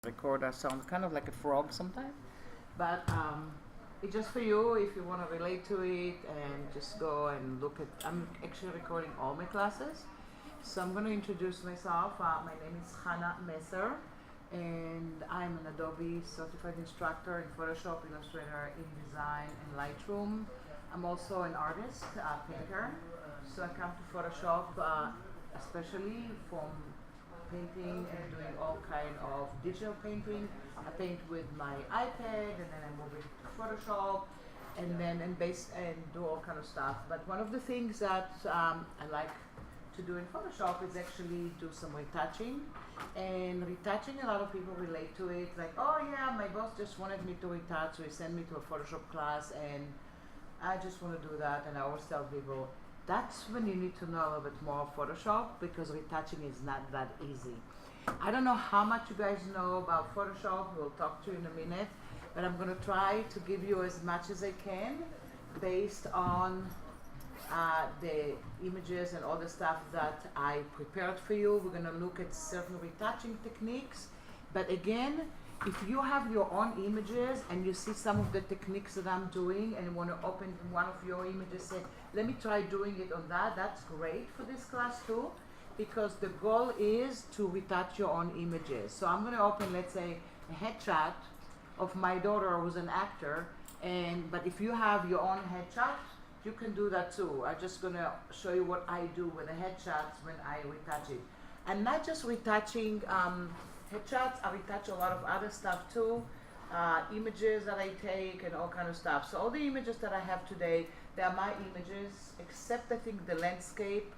record. I sound kind of like a frog sometimes, but it's just for you if you want to relate to it and just go and look at. I'm actually recording all my classes, so I'm going to introduce myself. My name is Chana and I'm an Adobe certified instructor in Photoshop, Illustrator, InDesign, and Lightroom. I'm also an artist, painter, so I come to Photoshop especially from painting and doing all kind of digital painting. I paint with my iPad and then I move it to Photoshop and then do all kind of stuff. But one of the things that I like to do in Photoshop is actually do some retouching. And retouching, a lot of people relate to it, like, oh yeah, my boss just wanted me to retouch, so he sent me to a Photoshop class and I just want to do that. And I always tell people, that's when you need to know a little bit more of Photoshop, because retouching is not that easy. I don't know how much you guys know about Photoshop. We'll talk to you in a minute, but I'm going to try to give you as much as I can based on the images and all the stuff that I prepared for you. We're going to look at certain retouching techniques, but again, if you have your own images and you see some of the techniques that I'm doing and you want to open one of your images, say, let me try doing it on that, that's great for this class too, because the goal is to retouch your own images. So I'm going to open, let's say, a headshot of my daughter who's an actor, but if you have your own headshot, you can do that too. I'm just going to show you what I do with the headshots when I retouch it. And not just retouching headshots, I retouch a lot of other stuff too, images that I take and all kind of stuff. So all the images that I have today, they are my images, except I think the landscape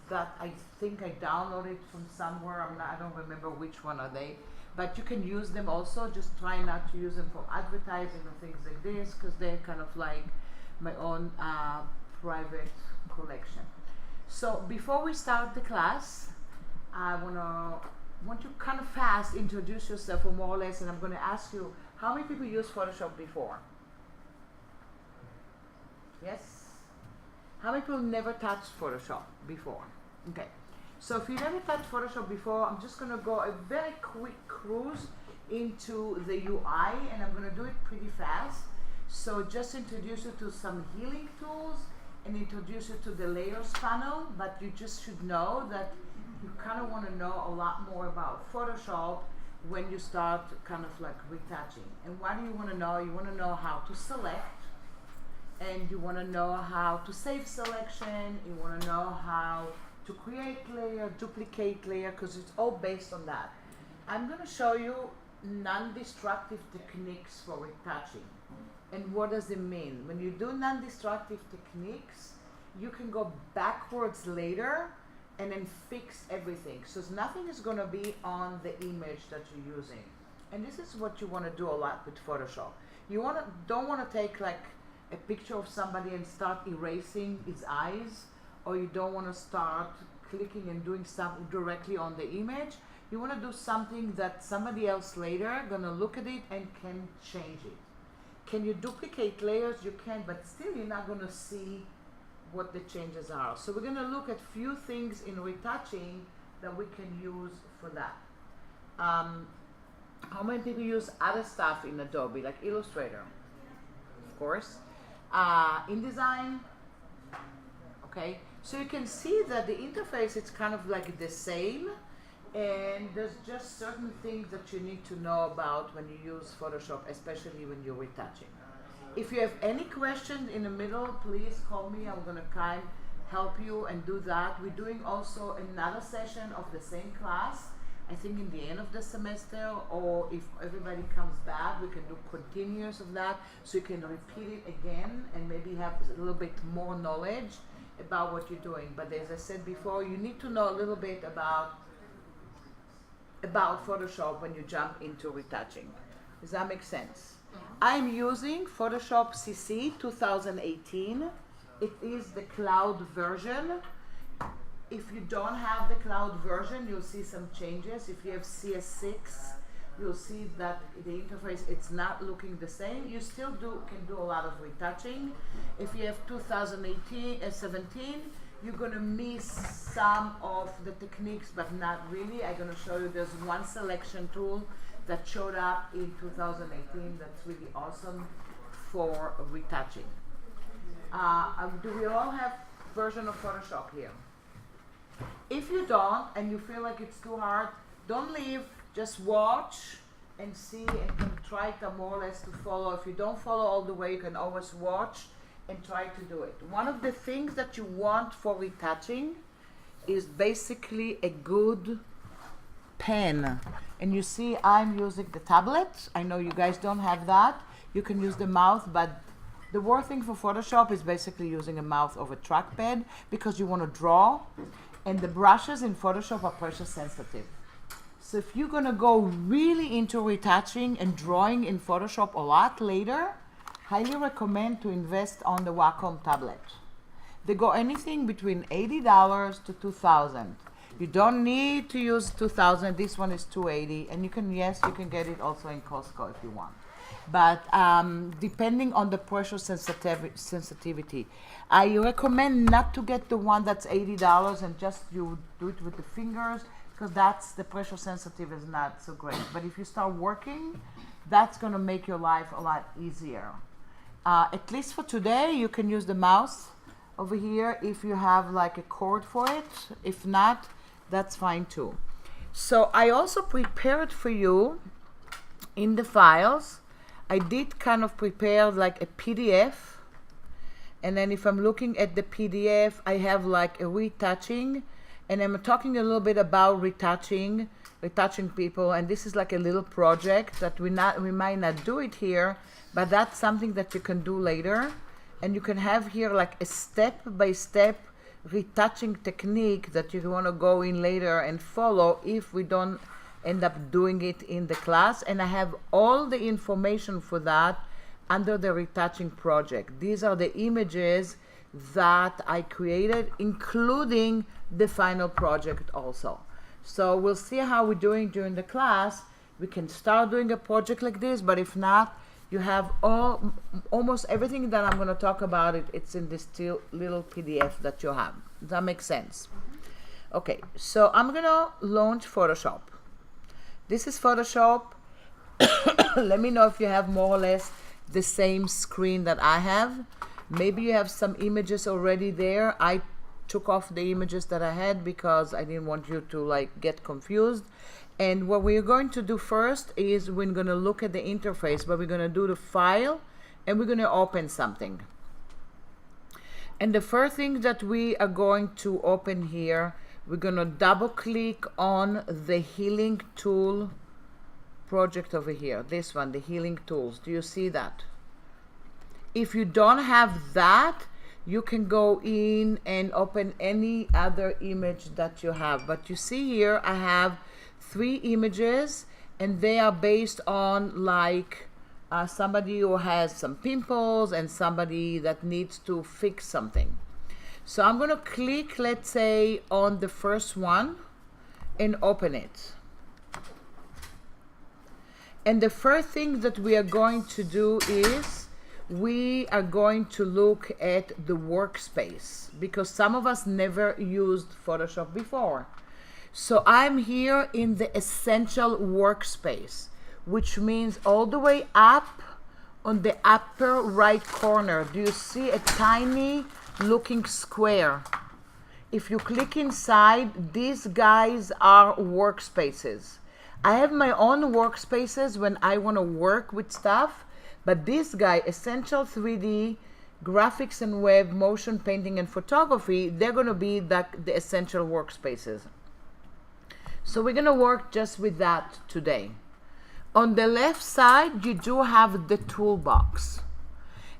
that I think I downloaded from somewhere. I don't remember which one are they, but you can use them also. Just try not to use them for advertising or things like this, because they're kind of like my own private collection. So before we start the class, I want you kind of fast introduce yourself, or more or less, and I'm going to ask you, how many people used Photoshop before? Yes? How many people never touched Photoshop before? Okay. So if you never touched Photoshop before, I'm just going to go a very quick cruise into the UI, and I'm going to do it pretty fast. So just introduce you to some healing tools and introduce you to the layers panel, but you just should know that you kind of want to know a lot more about Photoshop when you start kind of like retouching. And what do you want to know? You want to know how to select, and you want to know how to save selection. You want to know how to create layer, duplicate layer, because it's all based on that. I'm going to show you non-destructive techniques for retouching. And what does it mean? When you do non-destructive techniques, you can go backwards later and then fix everything. So nothing is going to be on the image that you're using. And this is what you want to do a lot with Photoshop. You don't want to take like a picture of somebody and start erasing his eyes, or you don't want to start clicking and doing stuff directly on the image. You want to do something that somebody else later going to look at it and can change it. Can you duplicate layers? You can, but still you're not going to see what the changes are. So we're going to look at few things in retouching that we can use for that. How many people use other stuff in Adobe, like Illustrator? Of course. InDesign. Okay. So you can see that the interface is kind of like the same, and there's just certain things that you need to know about when you use Photoshop, especially when you're retouching. If you have any questions in the middle, please call me. I'm going to kind of help you and do that. We're doing also another session of the same class, I think in the end of the semester, or if everybody comes back, we can do continuous of that, so you can repeat it again and maybe have a little bit more knowledge about what you're doing. But as I said before, you need to know a little bit about Photoshop when you jump into retouching. Does that make sense? I'm using Photoshop CC 2018. It is the cloud version. If you don't have the cloud version, you'll see some changes. If you have CS6, you'll see that the interface, it's not looking the same. You still can do a lot of retouching. If you have 17, you're going to miss some of the techniques, but not really. I'm going to show you there's one selection tool that showed up in 2018 that's really awesome for retouching. Do we all have version of Photoshop here? If you don't and you feel like it's too hard, don't leave, just watch and see and can try to more or less to follow. If you don't follow all the way, you can always watch and try to do it. One of the things that you want for retouching is basically a good pen. And you see I'm using the tablet. I know you guys don't have that. You can use the mouse, but the worst thing for Photoshop is basically using a mouse over trackpad because you want to draw, and the brushes in Photoshop are pressure sensitive. So if you're gonna go really into retouching and drawing in Photoshop a lot later, highly recommend to invest on the Wacom Tablet. They go anything between $80 to $2,000. You don't need to use $2,000. This one is $280, and you can get it also in Costco if you want. But depending on the pressure sensitivity, I recommend not to get the one that's $80 and just you do it with the fingers, because that's the pressure sensitive is not so great. But if you start working, that's going to make your life a lot easier. At least for today, you can use the mouse over here if you have like a cord for it. If not, that's fine too. So I also prepared for you in the files. I did kind of prepare like a PDF, and then if I'm looking at the PDF, I have like a retouching, and I'm talking a little bit about retouching people, and this is like a little project that we might not do it here, but that's something that you can do later, and you can have here like a step-by-step retouching technique that you want to go in later and follow if we don't end up doing it in the class. And I have all the information for that under the retouching project. These are the images that I created, including the final project also. So we'll see how we're doing during the class. We can start doing a project like this, but if not, you have almost everything that I'm going to talk about. It's in this little PDF that you have. Does that make sense? Okay, so I'm going to launch Photoshop. This is Photoshop. Let me know if you have more or less the same screen that I have. Maybe you have some images already there. I took off the images that I had because I didn't want you to like get confused. And what we're going to do first is we're going to look at the interface, but we're going to do the file and we're going to open something. And the first thing that we are going to open here, we're going to double click on the healing tool project over here. This one, the healing tools. Do you see that? If you don't have that, you can go in and open any other image that you have. But you see here, I have 3 images, and they are based on like somebody who has some pimples and somebody that needs to fix something. So I'm going to click, let's say, on the first one and open it. And the first thing that we are going to do is we are going to look at the workspace, because some of us never used Photoshop before. So I'm here in the essential workspace, which means all the way up on the upper right corner. Do you see a tiny looking square? If you click inside, these guys are workspaces. I have my own workspaces when I want to work with stuff, but this guy, Essential 3D, Graphics and Web, Motion Painting and Photography, they're going to be the essential workspaces. So we're going to work just with that today. On the left side, you do have the toolbox.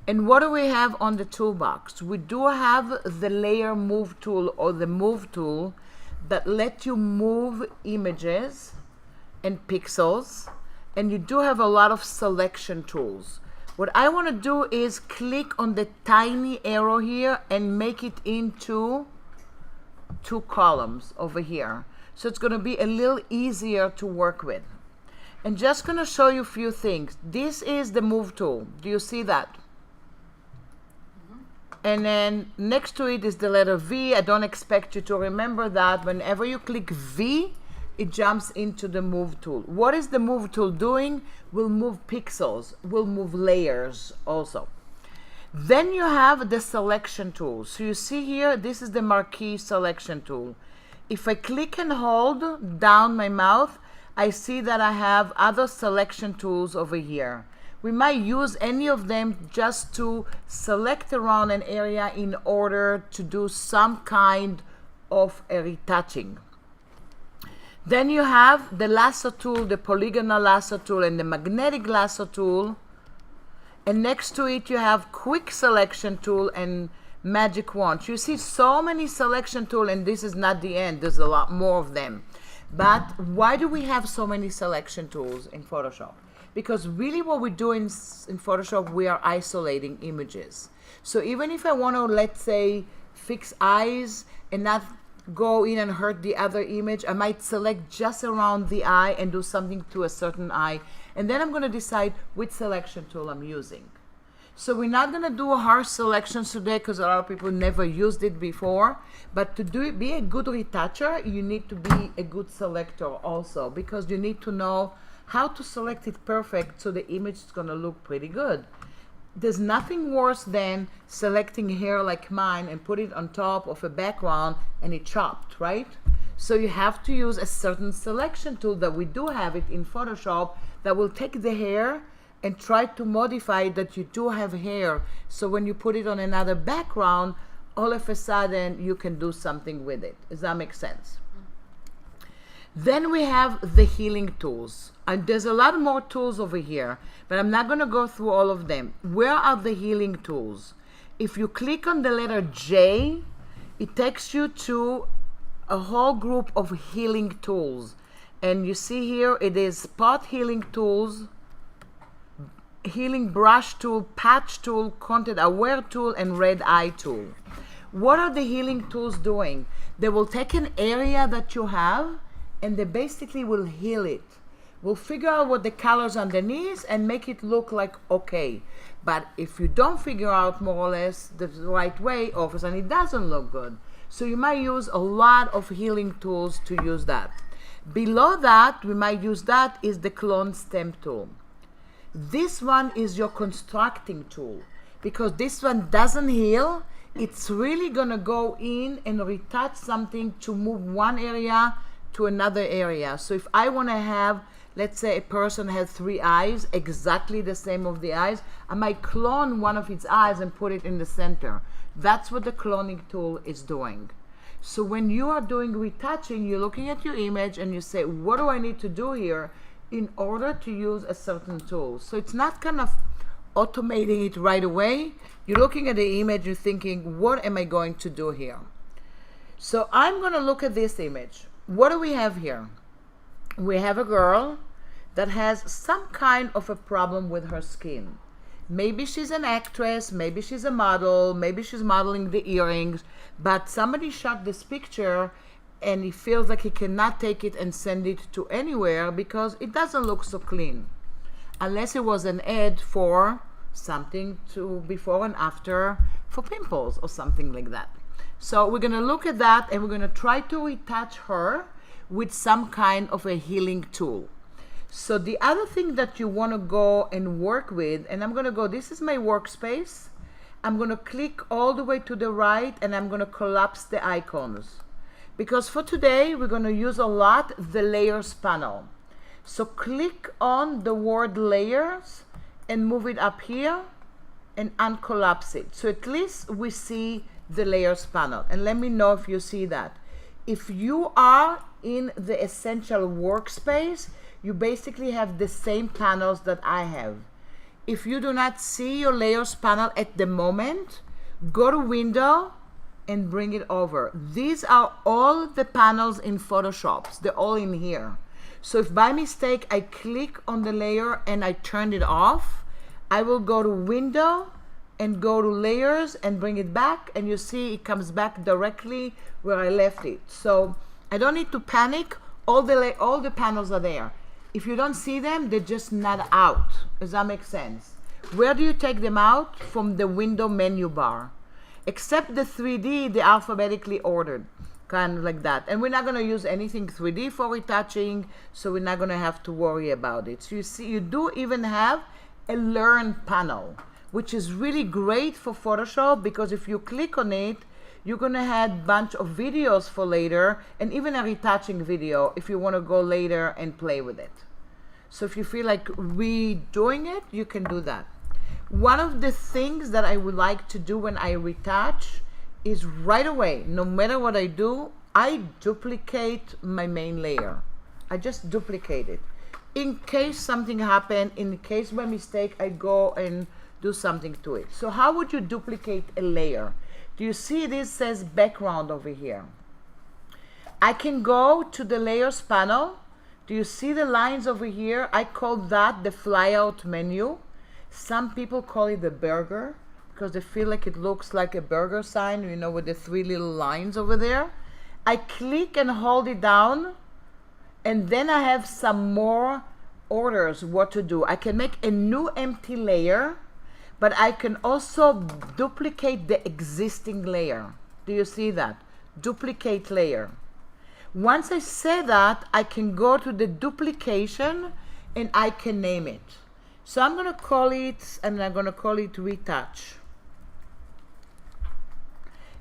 And what do we have on the toolbox? We do have the layer move tool or the move tool that let you move images and pixels. And you do have a lot of selection tools. What I want to do is click on the tiny arrow here and make it into 2 columns over here. So it's going to be a little easier to work with. And just going to show you a few things. This is the move tool. Do you see that? And then next to it is the letter V. I don't expect you to remember that. Whenever you click V, it jumps into the move tool. What is the move tool doing? We'll move pixels, we'll move layers also. Then you have the selection tool. So you see here, this is the marquee selection tool. If I click and hold down my mouse, I see that I have other selection tools over here. We might use any of them just to select around an area in order to do some kind of a retouching. Then you have the lasso tool, the polygonal lasso tool, and the magnetic lasso tool. And next to it you have quick selection tool and magic wand. You see so many selection tools, and this is not the end. There's a lot more of them. But why do we have so many selection tools in Photoshop? Because really what we do in Photoshop, we are isolating images. So even if I want to, let's say, fix eyes and not go in and hurt the other image, I might select just around the eye and do something to a certain eye. And then I'm going to decide which selection tool I'm using. So we're not going to do harsh selections today because a lot of people never used it before. But to be a good retoucher, you need to be a good selector also, because you need to know how to select it perfect so the image is going to look pretty good. There's nothing worse than selecting hair like mine and put it on top of a background and it chopped, right? So you have to use a certain selection tool that we do have it in Photoshop that will take the hair and try to modify that you do have hair. So when you put it on another background, all of a sudden you can do something with it. Does that make sense? Then we have the healing tools. And there's a lot more tools over here, but I'm not going to go through all of them. Where are the healing tools? If you click on the letter J, it takes you to a whole group of healing tools. And you see here, it is spot healing tools, healing brush tool, patch tool, content aware tool, and red eye tool. What are the healing tools doing? They will take an area that you have and they basically will heal it. We'll figure out what the colors underneath and make it look like okay. But if you don't figure out more or less the right way, all of a sudden it doesn't look good. So you might use a lot of healing tools to use that. Below that, we might use that is the clone stamp tool. This one is your constructing tool, because this one doesn't heal. It's really gonna go in and retouch something to move one area to another area. So if I wanna have, let's say a person has 3 eyes, exactly the same of the eyes, I might clone one of its eyes and put it in the center. That's what the cloning tool is doing. So when you are doing retouching, you're looking at your image and you say, what do I need to do here in order to use a certain tool? So it's not kind of automating it right away. You're looking at the image, you're thinking, what am I going to do here? So I'm going to look at this image. What do we have here? We have a girl that has some kind of a problem with her skin. Maybe she's an actress, maybe she's a model, maybe she's modeling the earrings, but somebody shot this picture and he feels like he cannot take it and send it to anywhere because it doesn't look so clean. Unless it was an ad for something to before and after for pimples or something like that. So we're gonna look at that and we're gonna try to retouch her with some kind of a healing tool. So the other thing that you want to go and work with, and I'm going to go, this is my workspace. I'm going to click all the way to the right and I'm going to collapse the icons. Because for today, we're going to use a lot the layers panel. So click on the word layers and move it up here and uncollapse it. So at least we see the layers panel. And let me know if you see that. If you are in the essential workspace, you basically have the same panels that I have. If you do not see your layers panel at the moment, go to Window and bring it over. These are all the panels in Photoshop. They're all in here. So if by mistake I click on the layer and I turn it off, I will go to Window and go to Layers and bring it back, and you see it comes back directly where I left it. So I don't need to panic. All the panels are there. If you don't see them, they're just not out. Does that make sense? Where do you take them out? From the window menu bar. Except the 3D, they're alphabetically ordered. kind of like that. And we're not going to use anything 3D for retouching, so we're not going to have to worry about it. So you see, you do even have a learn panel, which is really great for Photoshop, because if you click on it, you're going to have a bunch of videos for later, and even a retouching video if you want to go later and play with it. So if you feel like redoing it, you can do that. One of the things that I would like to do when I retouch is right away, no matter what I do, I duplicate my main layer. I just duplicate it. In case something happened, in case by mistake, I go and do something to it. So how would you duplicate a layer? Do you see this says background over here? I can go to the layers panel. Do you see the lines over here? I call that the flyout menu. Some people call it the burger, because they feel like it looks like a burger sign, you know, with the 3 little lines over there. I click and hold it down, and then I have some more orders what to do. I can make a new empty layer, but I can also duplicate the existing layer. Do you see that? Duplicate layer. Once I say that, I can go to the duplication and I can name it. So I'm going to call it, and I'm going to call it retouch.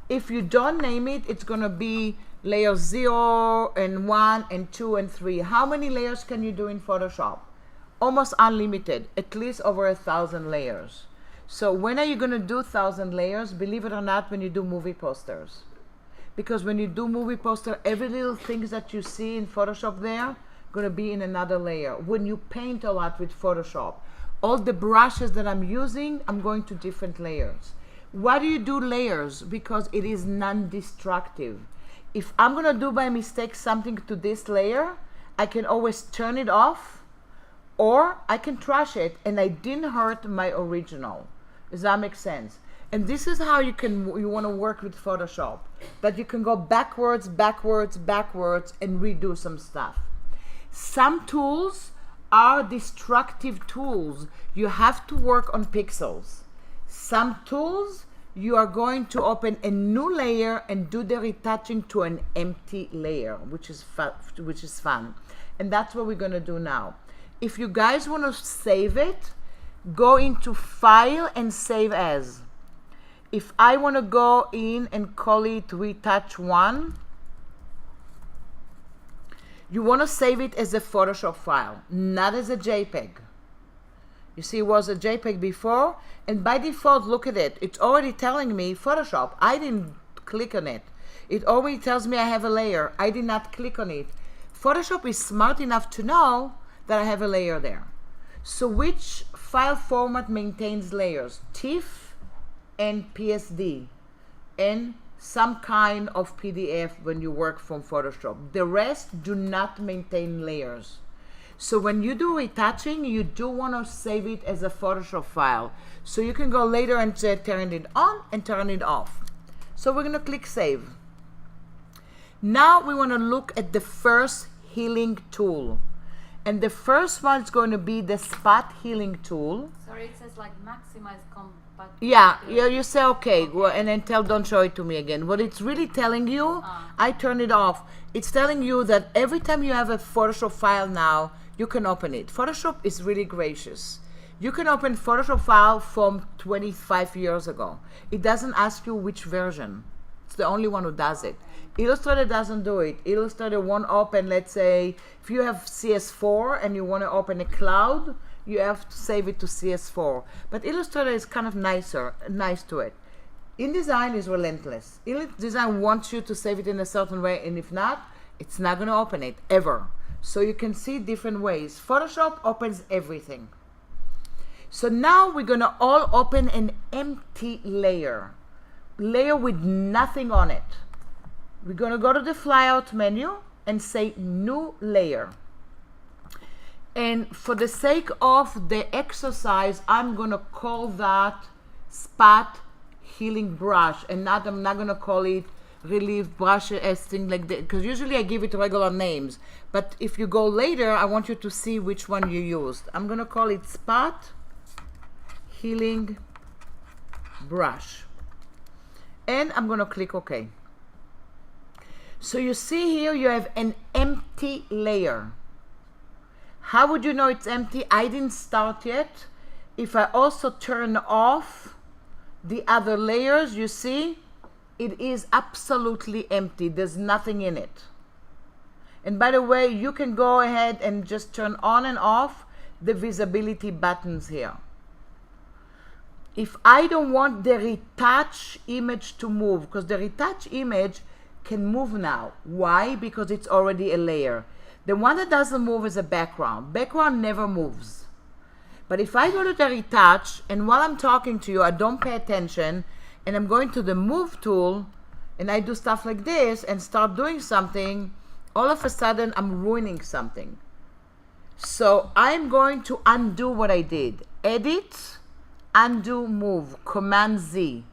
If you don't name it, it's going to be layer 0 and 1 and 2 and 3. How many layers can you do in Photoshop? Almost unlimited, at least over 1,000 layers. So when are you going to do 1,000 layers? Believe it or not, when you do movie posters. Because when you do movie poster, every little thing that you see in Photoshop there, going to be in another layer. When you paint a lot with Photoshop, all the brushes that I'm using, I'm going to different layers. Why do you do layers? Because it is non-destructive. If I'm going to do by mistake something to this layer, I can always turn it off, or I can trash it, and I didn't hurt my original. Does that make sense? And this is how you want to work with Photoshop. That you can go backwards, backwards, backwards, and redo some stuff. Some tools are destructive tools. You have to work on pixels. Some tools, you are going to open a new layer and do the retouching to an empty layer, which is fun. And that's what we're going to do now. If you guys want to save it, go into File and Save As. If I want to go in and call it Retouch 1, you want to save it as a Photoshop file, not as a JPEG. You see, it was a JPEG before, and by default, look at it. It's already telling me Photoshop. I didn't click on it. It already tells me I have a layer. I did not click on it. Photoshop is smart enough to know that I have a layer there. So which file format maintains layers? TIFF and PSD, and some kind of PDF when you work from Photoshop. The rest do not maintain layers. So when you do retouching, you do want to save it as a Photoshop file. So you can go later and turn it on and turn it off. So we're going to click Save. Now we want to look at the first healing tool. And the first one is going to be the spot healing tool. Sorry, it says like maximize compatibility. Yeah, you say okay, well, and then don't show it to me again. What it's really telling you, I turn it off. It's telling you that every time you have a Photoshop file now, you can open it. Photoshop is really gracious. You can open Photoshop file from 25 years ago. It doesn't ask you which version. It's the only one who does it. Illustrator doesn't do it. Illustrator won't open, let's say, if you have CS4 and you want to open a cloud, you have to save it to CS4. But Illustrator is kind of nice to it. InDesign is relentless. InDesign wants you to save it in a certain way, and if not, it's not going to open it, ever. So you can see different ways. Photoshop opens everything. So now we're going to all open an empty layer with nothing on it. We're going to go to the flyout menu and say New Layer. And for the sake of the exercise, I'm going to call that Spot Healing Brush, and I'm not going to call it Relief Brush as thing like that, because usually I give it regular names. But if you go later, I want you to see which one you used. I'm going to call it Spot Healing Brush. And I'm going to click OK. So you see here you have an empty layer. How would you know it's empty? I didn't start yet. If I also turn off the other layers, you see, it is absolutely empty. There's nothing in it. And by the way, you can go ahead and just turn on and off the visibility buttons here. If I don't want the retouch image to move, because the retouch image can move now. Why? Because it's already a layer. The one that doesn't move is a background. Background never moves. But if I go to the retouch, and while I'm talking to you, I don't pay attention, and I'm going to the move tool, and I do stuff like this, and start doing something, all of a sudden I'm ruining something. So I'm going to undo what I did. Edit, undo, move, Command Z.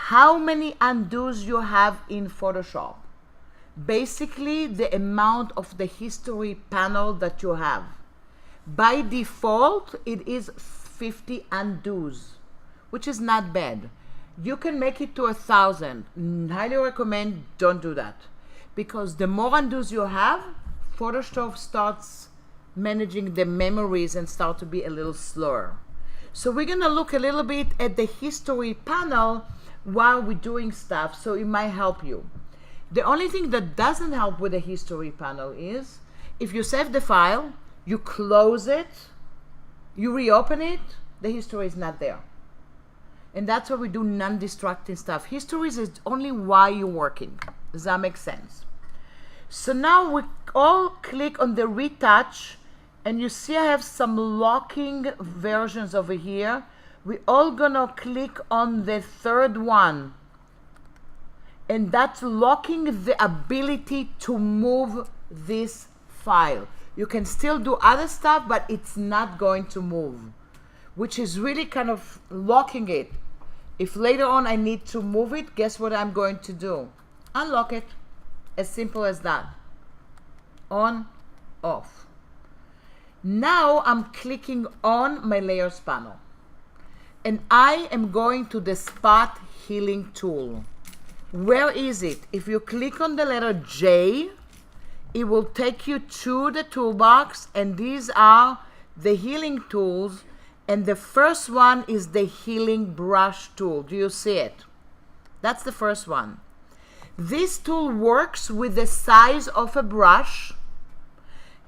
How many undos you have in Photoshop? Basically the amount of the history panel that you have. By default, it is 50 undos, which is not bad. You can make it to 1,000. Highly recommend don't do that, because the more undos you have, Photoshop starts managing the memories and start to be a little slower. So we're gonna look a little bit at the history panel while we're doing stuff, so it might help you. The only thing that doesn't help with the history panel is if you save the file, you close it, you reopen it, the history is not there. And that's why we do non-destructing stuff. History is only why you're working. Does that make sense? So now we all click on the retouch, and you see I have some locking versions over here. We're all gonna click on the third one, and that's locking the ability to move this file. You can still do other stuff, but it's not going to move, which is really kind of locking it. If later on I need to move it, guess what I'm going to do? Unlock it. As simple as that. On, off. Now I'm clicking on my layers panel, and I am going to the spot healing tool. Where is it? If you click on the letter J, it will take you to the toolbox, and these are the healing tools, and the first one is the healing brush tool. Do you see it? That's the first one. This tool works with the size of a brush,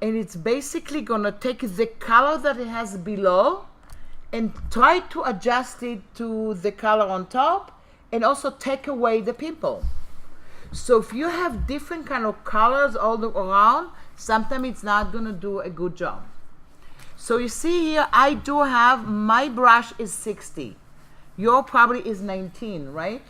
and it's basically gonna take the color that it has below and try to adjust it to the color on top, and also take away the pimple. So if you have different kind of colors all around, sometimes it's not gonna do a good job. So you see here, I do have, my brush is 60. Your probably is 19, right?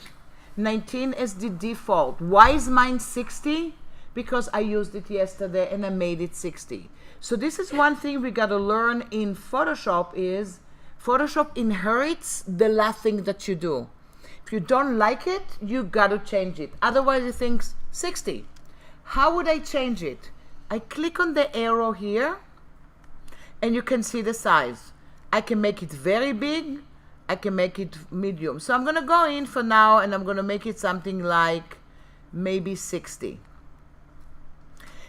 19 is the default. Why is mine 60? Because I used it yesterday and I made it 60. So this is one thing we gotta learn in Photoshop is, Photoshop inherits the last thing that you do. If you don't like it, you gotta change it. Otherwise it thinks 60. How would I change it? I click on the arrow here, and you can see the size. I can make it very big, I can make it medium. So I'm gonna go in for now, and I'm gonna make it something like maybe 60.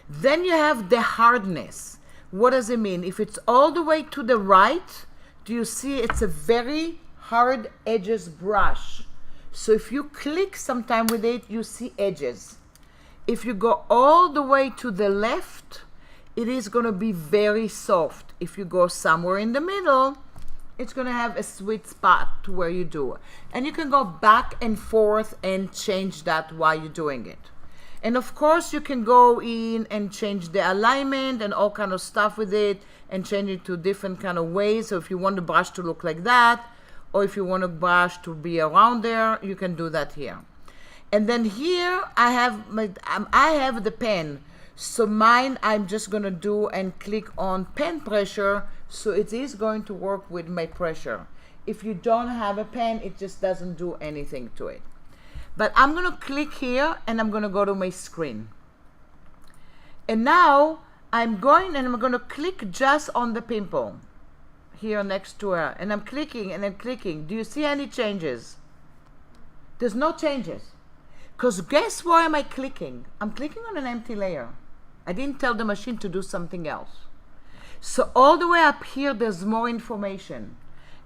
Then you have the hardness. What does it mean? If it's all the way to the right, do you see it's a very hard edges brush. So if you click sometime with it, you see edges. If you go all the way to the left, it is going to be very soft. If you go somewhere in the middle, it's going to have a sweet spot to where you do it. And you can go back and forth and change that while you're doing it. And of course, you can go in and change the alignment and all kind of stuff with it, and change it to different kind of ways. So if you want the brush to look like that, or if you want a brush to be around there, you can do that here. And then here I have the pen. So mine, I'm just gonna do and click on pen pressure, so it is going to work with my pressure. If you don't have a pen, it just doesn't do anything to it. But I'm gonna click here, and I'm gonna go to my screen. And now I'm going and I'm gonna click just on the pimple here next to her, and I'm clicking and I'm clicking. Do you see any changes? There's no changes, Because guess why am I clicking? I'm clicking on an empty layer. I didn't tell the machine to do something else. So all the way up here, there's more information.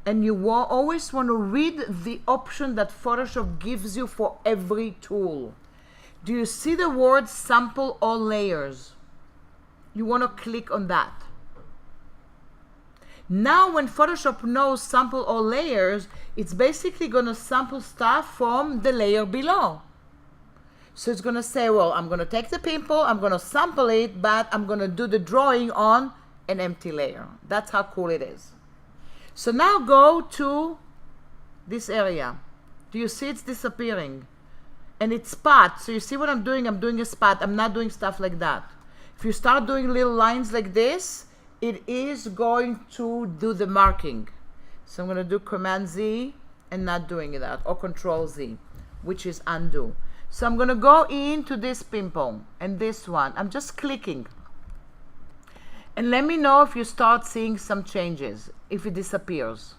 And you always want to read the option that Photoshop gives you for every tool. Do you see the word sample all layers? You want to click on that. Now when Photoshop knows sample all layers, it's basically going to sample stuff from the layer below. So it's going to say, well, I'm going to take the pimple, I'm going to sample it, but I'm going to do the drawing on an empty layer. That's how cool it is. So now go to this area. Do you see it's disappearing? And it's spot. So you see what I'm doing? I'm doing a spot. I'm not doing stuff like that. If you start doing little lines like this, it is going to do the marking. So I'm going to do Command Z and not doing that, or Control Z, which is undo. So I'm going to go into this pimple and this one. I'm just clicking. And let me know if you start seeing some changes, if it disappears.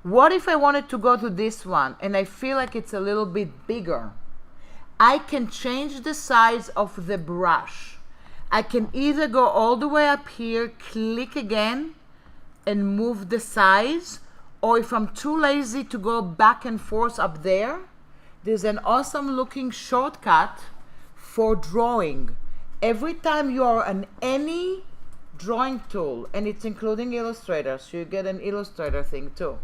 What if I wanted to go to this one and I feel like it's a little bit bigger? I can change the size of the brush. I can either go all the way up here, click again, and move the size, or if I'm too lazy to go back and forth up there, there's an awesome looking shortcut for drawing. Every time you are on any drawing tool, and it's including Illustrator, so you get an Illustrator thing too,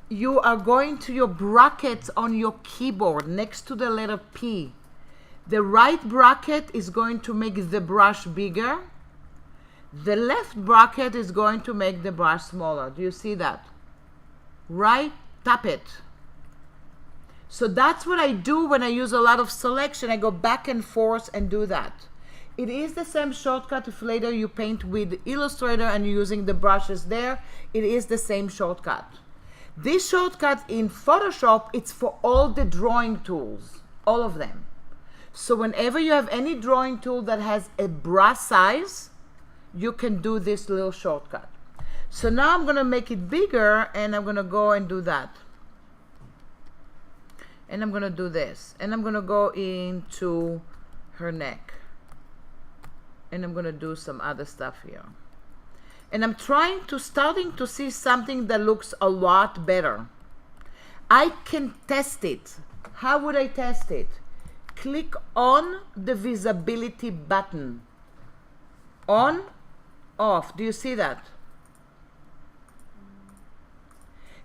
you are going to your brackets on your keyboard next to the letter P. The right bracket is going to make the brush bigger. The left bracket is going to make the brush smaller. Do you see that? Right? Tap it. So that's what I do when I use a lot of selection. I go back and forth and do that. It is the same shortcut if later you paint with Illustrator and you're using the brushes there. It is the same shortcut. This shortcut in Photoshop, it's for all the drawing tools, all of them. So whenever you have any drawing tool that has a brush size, you can do this little shortcut. So now I'm going to make it bigger, and I'm going to go and do that. And I'm going to do this. And I'm going to go into her neck. And I'm going to do some other stuff here. And I'm starting to see something that looks a lot better. I can test it. How would I test it? Click on the visibility button. On, off. Do you see that?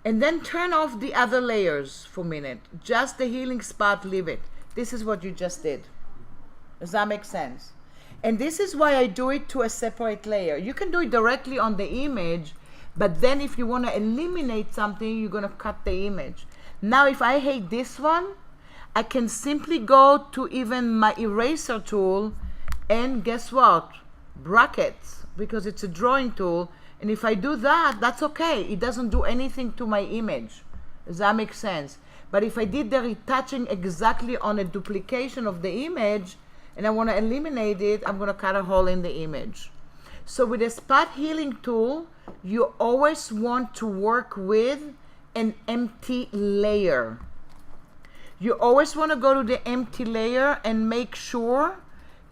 And then turn off the other layers for a minute. Just the healing spot, leave it. This is what you just did. Does that make sense? And this is why I do it to a separate layer. You can do it directly on the image, but then if you want to eliminate something, you're going to cut the image. Now, if I hate this one, I can simply go to even my eraser tool and guess what? Brackets, because it's a drawing tool. And if I do that, that's okay. It doesn't do anything to my image. Does that make sense? But if I did the retouching exactly on a duplication of the image, and I want to eliminate it, I'm going to cut a hole in the image. So with a spot healing tool, you always want to work with an empty layer. You always want to go to the empty layer and make sure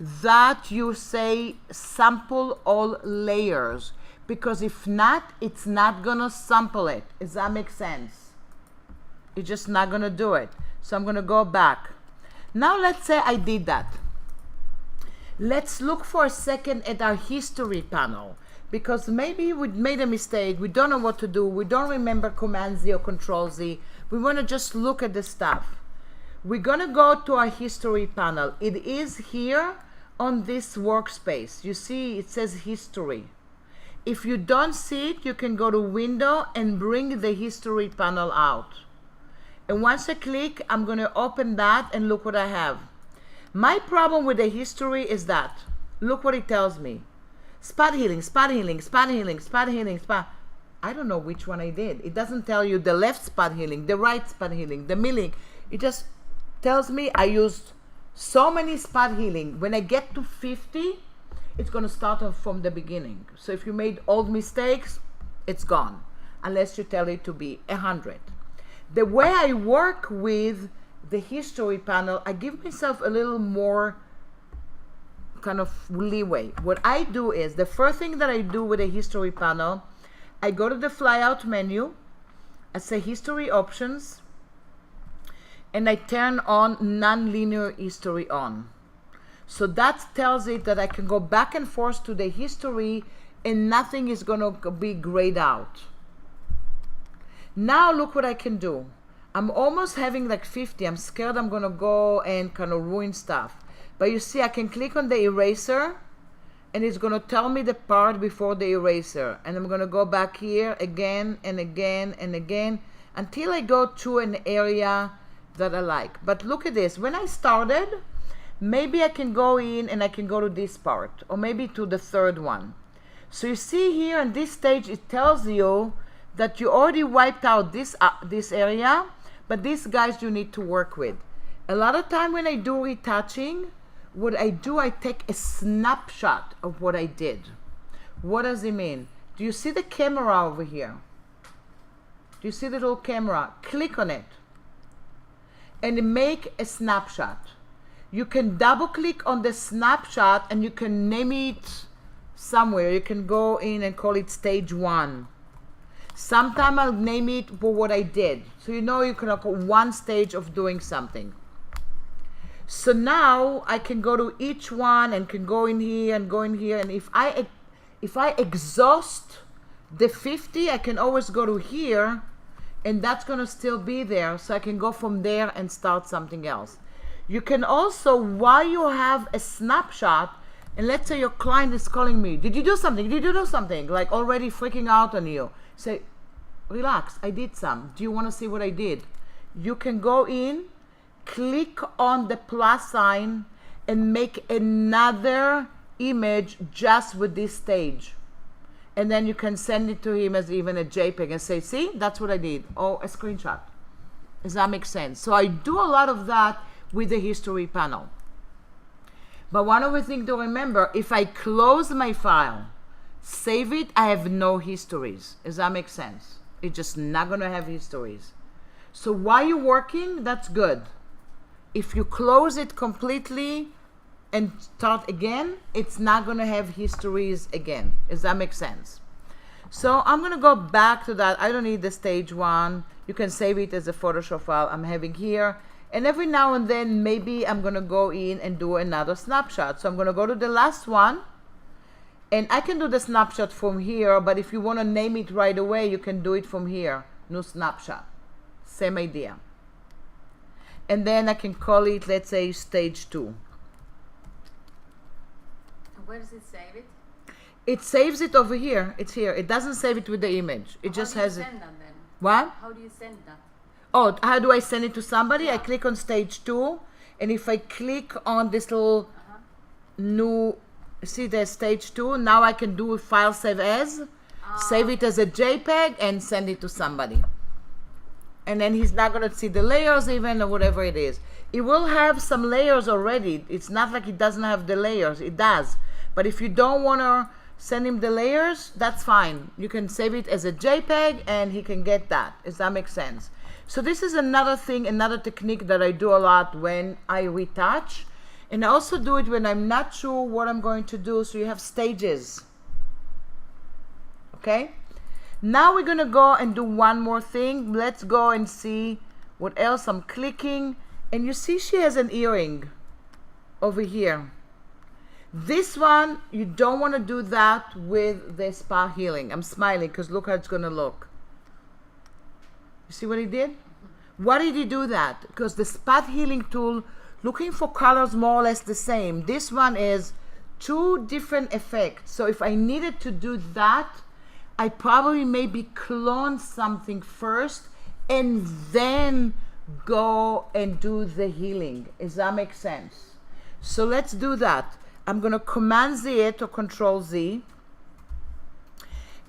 that you say sample all layers, because if not, it's not going to sample it. Does that make sense? It's just not going to do it. So I'm going to go back. Now let's say I did that. Let's look for a second at our history panel, because maybe we made a mistake, we don't know what to do, we don't remember Command Z or Control Z, we want to just look at the stuff. We're going to go to our history panel. It is here on this workspace. You see it says history. If you don't see it, you can go to Window and bring the history panel out. And once I click, I'm going to open that and look what I have. My problem with the history is that, look what it tells me. Spot healing, spot healing, spot healing, spot healing, spot. I don't know which one I did. It doesn't tell you the left spot healing, the right spot healing, the milling. It just tells me I used so many spot healing. When I get to 50, it's going to start off from the beginning. So if you made old mistakes, it's gone, unless you tell it to be 100. The way I work with the history panel, I give myself a little more kind of leeway. What I do is, the first thing that I do with a history panel, I go to the flyout menu, I say history options, and I turn on nonlinear history on. So that tells it that I can go back and forth to the history and nothing is going to be grayed out. Now look what I can do. I'm almost having like 50. I'm scared I'm going to go and kind of ruin stuff. But you see, I can click on the eraser and it's going to tell me the part before the eraser. And I'm going to go back here again and again and again until I go to an area that I like. But look at this. When I started, maybe I can go in and I can go to this part, or maybe to the third one. So you see here in this stage, it tells you that you already wiped out this area, but these guys you need to work with. A lot of time when I do retouching, what I do, I take a snapshot of what I did. What does it mean? Do you see the camera over here? Do you see the little camera? Click on it and make a snapshot. You can double click on the snapshot and you can name it somewhere. You can go in and call it stage 1. Sometime I'll name it for what I did. So you know you can call one stage of doing something. So now I can go to each one and can go in here and go in here. And if I exhaust the 50, I can always go to here and that's going to still be there. So I can go from there and start something else. You can also, while you have a snapshot, and let's say your client is calling me, did you do something? Did you do something? Like already freaking out on you. Say, relax, I did some. Do you want to see what I did? You can go in, click on the plus sign, and make another image just with this stage. And then you can send it to him as even a JPEG and say, see, that's what I did. Or a screenshot. Does that make sense? So I do a lot of that with the history panel. But one other thing to remember, if I close my file, save it, I have no histories. Does that make sense? It's just not going to have histories. So while you're working, that's good. If you close it completely and start again, it's not going to have histories again. Does that make sense? So I'm going to go back to that. I don't need the stage 1. You can save it as a Photoshop file I'm having here. And every now and then, maybe I'm going to go in and do another snapshot. So I'm going to go to the last one. And I can do the snapshot from here. But if you want to name it right away, you can do it from here. New snapshot. Same idea. And then I can call it, let's say, stage 2. Where does it save it? It saves it over here. It's here. It doesn't save it with the image. It just has it. How do you send that then? What? How do you send that? Oh, how do I send it to somebody? Yeah. I click on stage 2, and if I click on this little new, see there's stage 2, now I can do file save as, save it as a JPEG and send it to somebody. And then he's not going to see the layers even, or whatever it is. It will have some layers already. It's not like it doesn't have the layers. It does. But if you don't want to send him the layers, that's fine. You can save it as a JPEG and he can get that. Does that make sense? So this is another thing, another technique that I do a lot when I retouch. And I also do it when I'm not sure what I'm going to do. So you have stages. Okay? Now we're going to go and do one more thing. Let's go and see what else. I'm clicking. And you see she has an earring over here. This one, you don't want to do that with the spa healing. I'm smiling because look how it's going to look. You see what he did? Why did he do that? Because the spot healing tool, looking for colors more or less the same. This one is 2 different effects. So if I needed to do that, I probably maybe clone something first and then go and do the healing. Does that make sense? So let's do that. I'm going to Command Z or Control Z.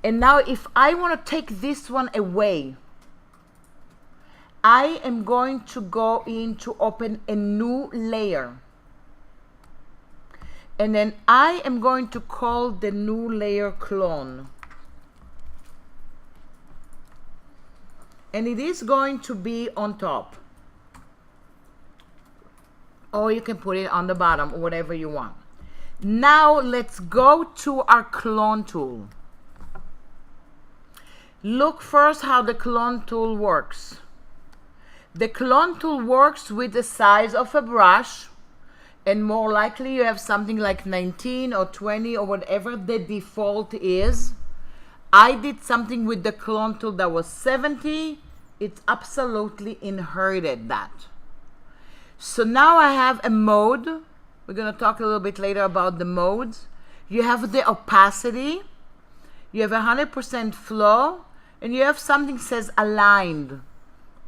And now if I want to take this one away, I am going to go in to open a new layer. And then I am going to call the new layer clone. and it is going to be on top. Or you can put it on the bottom, or whatever you want. Now let's go to our clone tool. Look first how the clone tool works. The clone tool works with the size of a brush, and more likely you have something like 19 or 20 or whatever the default is. I did something with the clone tool that was 70. It's absolutely inherited that. So now I have a mode. We're going to talk a little bit later about the modes. You have the opacity. You have 100% flow. And you have something that says aligned.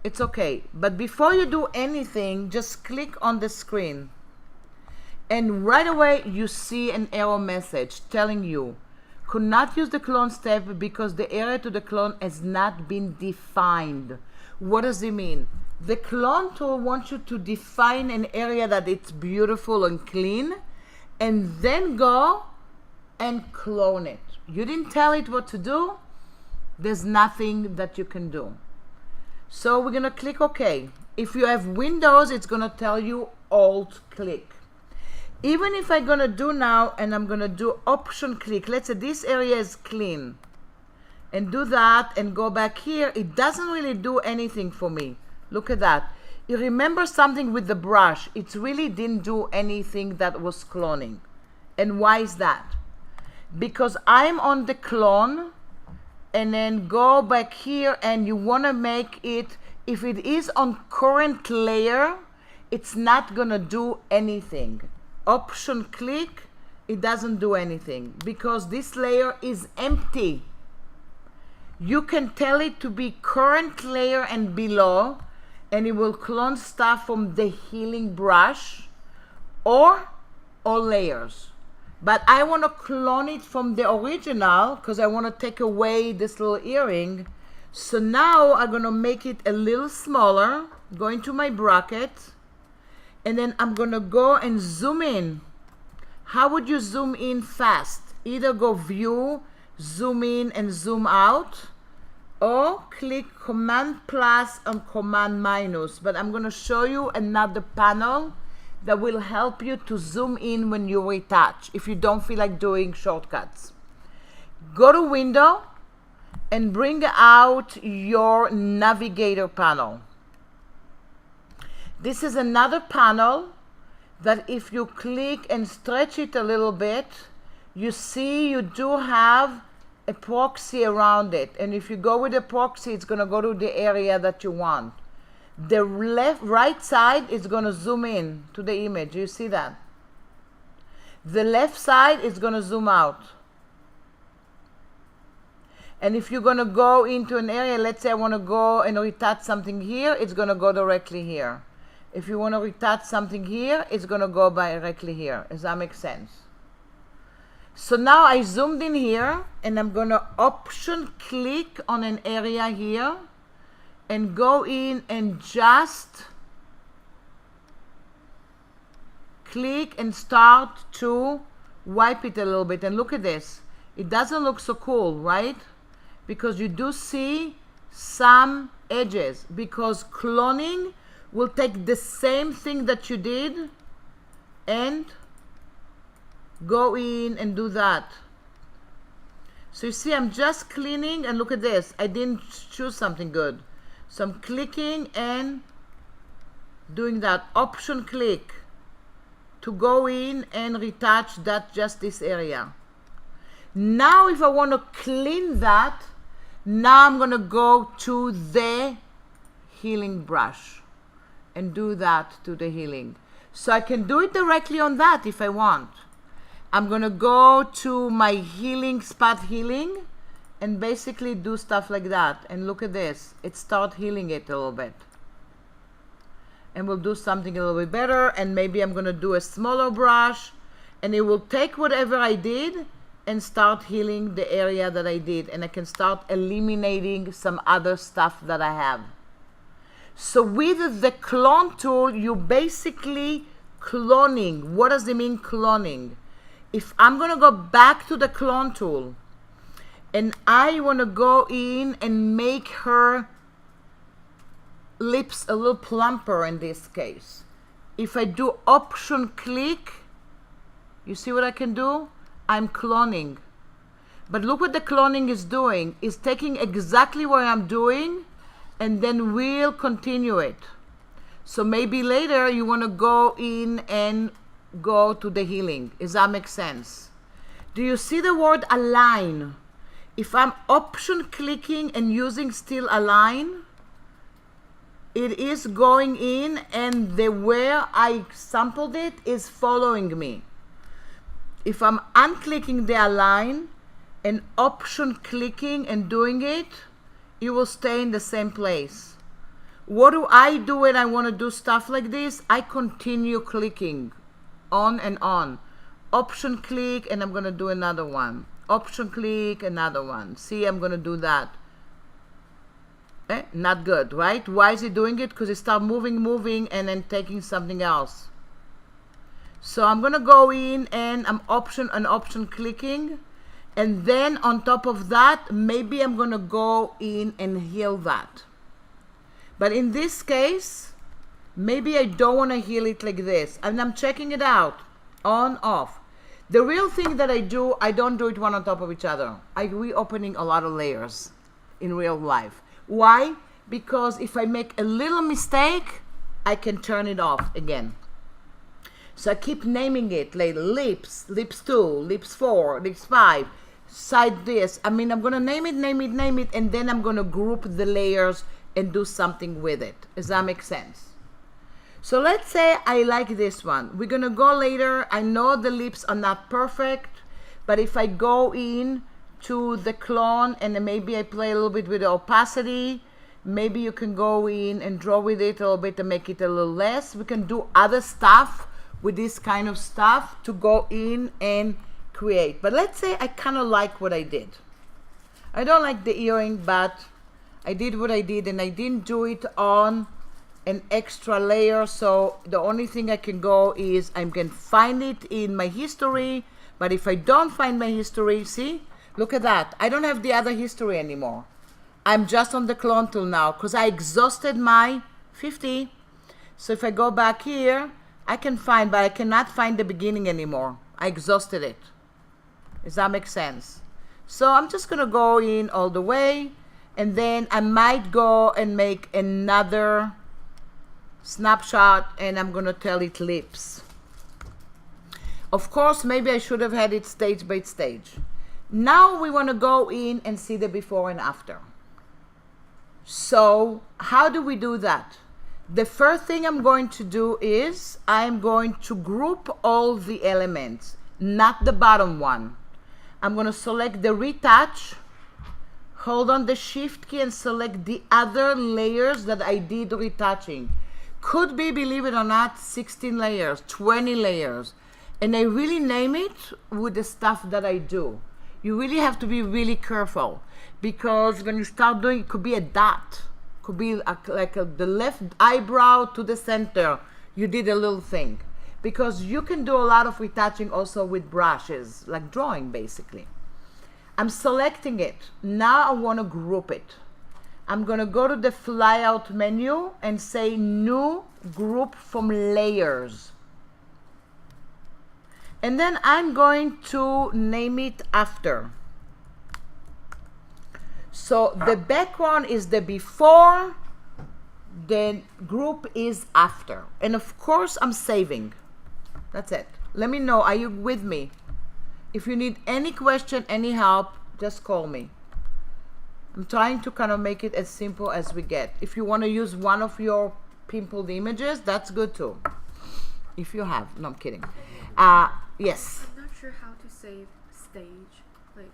It's okay. But before you do anything, just click on the screen. And right away you see an error message telling you, could not use the clone step because the area to the clone has not been defined. What does it mean? The clone tool wants you to define an area that it's beautiful and clean, and then go and clone it. You didn't tell it what to do. There's nothing that you can do. So we're going to click OK. If you have Windows, it's going to tell you Alt-click. Even if I'm going to do now, and I'm going to do Option-click, let's say this area is clean, and do that and go back here, it doesn't really do anything for me. Look at that. You remember something with the brush. It really didn't do anything that was cloning. And why is that? Because I'm on the clone, and then go back here, and you want to make it, if it is on current layer, it's not going to do anything. Option click, it doesn't do anything because this layer is empty. You can tell it to be current layer and below, and it will clone stuff from the healing brush or all layers. But I want to clone it from the original because I want to take away this little earring. So now I'm going to make it a little smaller, go into my bracket, and then I'm going to go and zoom in. How would you zoom in fast? Either go view, zoom in and zoom out, or click Command plus and Command minus. But I'm going to show you another panel that will help you to zoom in when you retouch if you don't feel like doing shortcuts. Go to Window and bring out your navigator panel. This is another panel that if you click and stretch it a little bit, you see you do have a proxy around it. And if you go with a proxy, it's going to go to the area that you want. The right side is going to zoom in to the image. You see that? The left side is going to zoom out. And if you're going to go into an area, let's say I want to go and retouch something here, it's going to go directly here. If you want to retouch something here, it's going to go directly here. Does that make sense? So now I zoomed in here, and I'm going to option click on an area here and go in and just click and start to wipe it a little bit. And look at this. It doesn't look so cool, right? Because you do see some edges, because cloning will take the same thing that you did and go in and do that. So you see I'm just cleaning, and look at this. I didn't choose something good. So I'm clicking and doing that. Option click to go in and retouch that, just this area. Now if I want to clean that, now I'm going to go to the healing brush and do that to the healing. So I can do it directly on that if I want. I'm going to go to my healing spot, healing, and basically do stuff like that. And look at this. It starts healing it a little bit. And we'll do something a little bit better. And maybe I'm going to do a smaller brush. And it will take whatever I did and start healing the area that I did. And I can start eliminating some other stuff that I have. So with the clone tool, you basically cloning. What does it mean, cloning? If I'm going to go back to the clone tool and I want to go in and make her lips a little plumper in this case. If I do Option click, you see what I can do? I'm cloning. But look what the cloning is doing. It's taking exactly what I'm doing and then we'll continue it. So maybe later you want to go in and go to the healing. Does that make sense? Do you see the word align? If I'm Option clicking and using still align, it is going in and the where I sampled it is following me. If I'm unclicking the align and Option clicking and doing it, it will stay in the same place. What do I do when I want to do stuff like this? I continue clicking on and on. Option click and I'm going to do another one. Option click, another one. See, I'm going to do that. Not good, right? Why is it doing it? Because it starts moving, and then taking something else. So I'm going to go in and I'm option clicking. And then on top of that, maybe I'm going to go in and heal that. But in this case, maybe I don't want to heal it like this. And I'm checking it out, on, off. The real thing that I do, I don't do it one on top of each other. I'm reopening a lot of layers in real life. Why? Because if I make a little mistake, I can turn it off again. So I keep naming it, like lips 2, lips 4, lips 5, side this. I mean, I'm going to name it, and then I'm going to group the layers and do something with it. Does that make sense? So let's say I like this one. We're going to go later. I know the lips are not perfect, but if I go in to the clone and then maybe I play a little bit with the opacity, maybe you can go in and draw with it a little bit to make it a little less. We can do other stuff with this kind of stuff to go in and create. But let's say I kind of like what I did. I don't like the earring, but I did what I did, and I didn't do it on an extra layer. So the only thing I can go is I can find it in my history. But if I don't find my history, see, look at that. I don't have the other history anymore. I'm just on the clone tool now because I exhausted my 50. So if I go back here, I can find, but I cannot find the beginning anymore. I exhausted it. Does that make sense? So I'm just going to go in all the way, and then I might go and make another snapshot, and I'm going to tell it lips. Of course, maybe I should have had it stage by stage. Now we want to go in and see the before and after. So how do we do that? The first thing I'm going to do is I'm going to group all the elements, not the bottom one. I'm going to select the retouch, hold on the shift key and select the other layers that I did retouching. Could be, believe it or not, 16 layers, 20 layers. And I really name it with the stuff that I do. You really have to be really careful, because when you start doing, it could be a dot. Could be the left eyebrow to the center. You did a little thing. Because you can do a lot of retouching also with brushes, like drawing basically. I'm selecting it. Now I want to group it. I'm going to go to the flyout menu and say new group from layers. And then I'm going to name it after. So the background is the before, the group is after. And of course I'm saving. That's it. Let me know, are you with me? If you need any question, any help, just call me. I'm trying to kind of make it as simple as we get. If you want to use one of your pimpled images, that's good too. If you have. No, I'm kidding. Yes? I'm not sure how to save stage, like,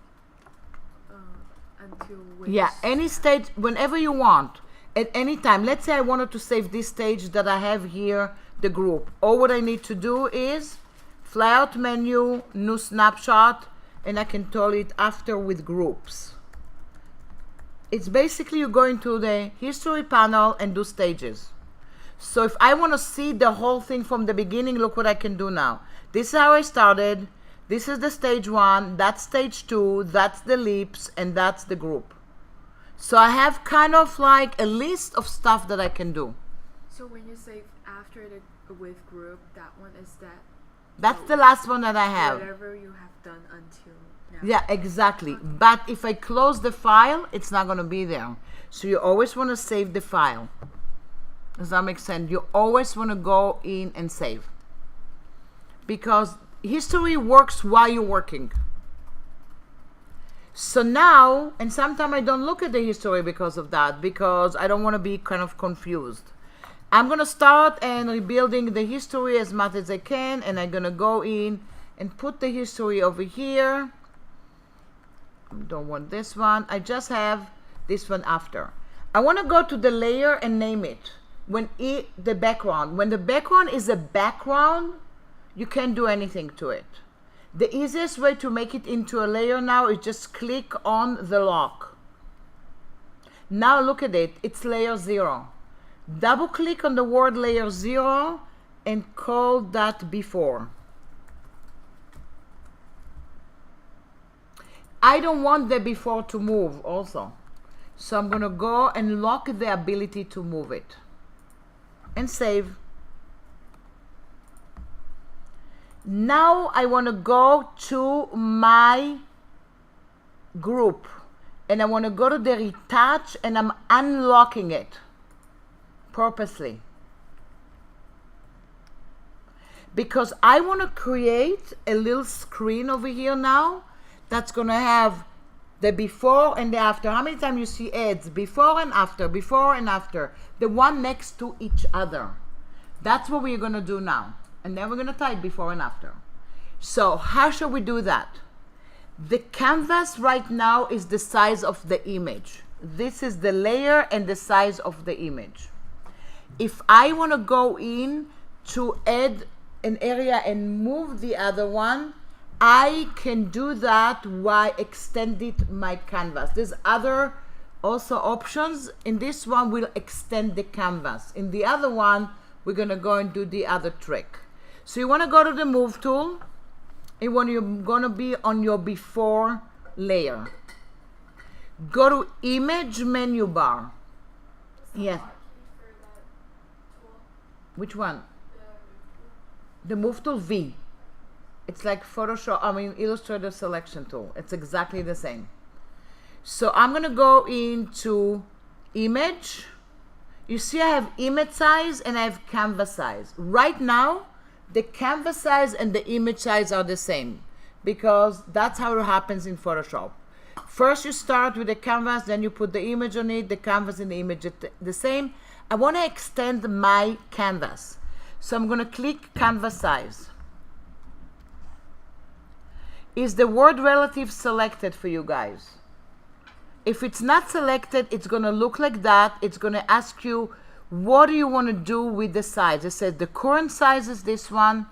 until which... Yeah, any stage, whenever you want, at any time. Let's say I wanted to save this stage that I have here, the group. All what I need to do is flyout menu, new snapshot, and I can tell it after with groups. It's basically you go into the history panel and do stages. So if I want to see the whole thing from the beginning, look what I can do now. This is how I started. This is the stage 1, that's stage 2, that's the lips, and that's the group. So I have kind of like a list of stuff that I can do. So when you save after the with group, that one is that That's the last one that I have. whatever you have done until now. Yeah, exactly. But if I close the file, it's not going to be there. So you always want to save the file. Does that make sense? You always want to go in and save. Because history works while you're working. So now, and sometimes I don't look at the history because of that, because I don't want to be kind of confused. I'm going to start and rebuilding the history as much as I can, and I'm going to go in and put the history over here. Don't want this one. I just have this one after. I want to go to the layer and name it. When the background. When the background is a background, you can't do anything to it. The easiest way to make it into a layer now is just click on the lock. Now look at it. It's layer 0. Double click on the word layer 0 and call that before. I don't want the before to move also. So I'm going to go and lock the ability to move it. And save. Now I want to go to my group. And I want to go to the retouch and I'm unlocking it. Purposely. Because I want to create a little screen over here now that's going to have the before and the after. How many times you see ads? Before and after, before and after. The one next to each other. That's what we're going to do now. And then we're going to type before and after. So how shall we do that? The canvas right now is the size of the image. This is the layer and the size of the image. If I want to go in to add an area and move the other one, I can do that while extending my canvas. There's other also options. In this one, we'll extend the canvas. In the other one, we're going to go and do the other trick. So you want to go to the move tool. And when you're going to be on your before layer, go to image menu bar. Yes. Which one? The move tool V. It's like Photoshop, Illustrator selection tool. It's exactly the same. So I'm going to go into image. You see I have image size and I have canvas size. Right now, the canvas size and the image size are the same because that's how it happens in Photoshop. First you start with the canvas, then you put the image on it, the canvas and the image are the same. I want to extend my canvas. So I'm going to click canvas size. Is the word relative selected for you guys? If it's not selected, it's going to look like that. It's going to ask you, what do you want to do with the size? It says the current size is this one,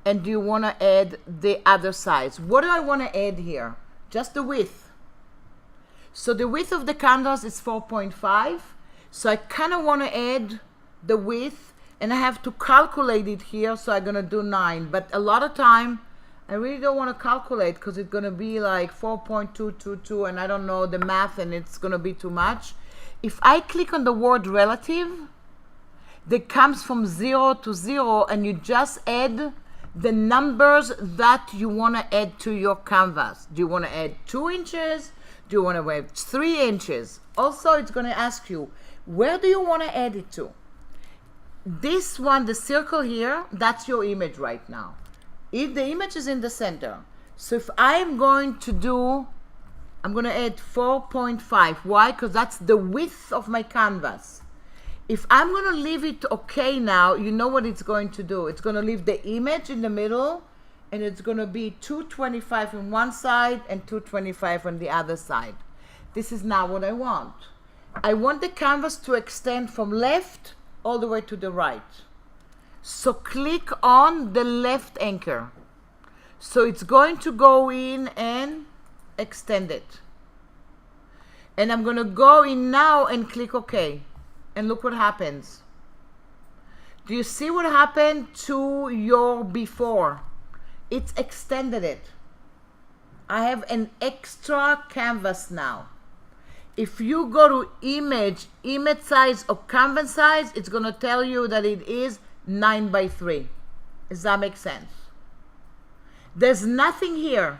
and do you want to add the other size? What do I want to add here? Just the width. So the width of the canvas is 4.5. So I kind of want to add the width, and I have to calculate it here, so I'm going to do 9. But a lot of time, I really don't want to calculate because it's going to be like 4.222, and I don't know the math, and it's going to be too much. If I click on the word relative, that comes from 0 to 0, and you just add the numbers that you want to add to your canvas. Do you want to add 2 inches? Do you want to add 3 inches? Also, it's going to ask you, where do you want to add it to? This one, the circle here, that's your image right now. If the image is in the center. So if I'm going to do, I'm going to add 4.5. Why? Because that's the width of my canvas. If I'm going to leave it okay now, you know what it's going to do. It's going to leave the image in the middle, and it's going to be 225 on one side and 225 on the other side. This is not what I want. I want the canvas to extend from left all the way to the right. So click on the left anchor. So it's going to go in and extend it. And I'm going to go in now and click OK. And look what happens. Do you see what happened to your before? It's extended it. I have an extra canvas now. If you go to image size or canvas size, it's going to tell you that it is 9:3. Does that make sense? There's nothing here.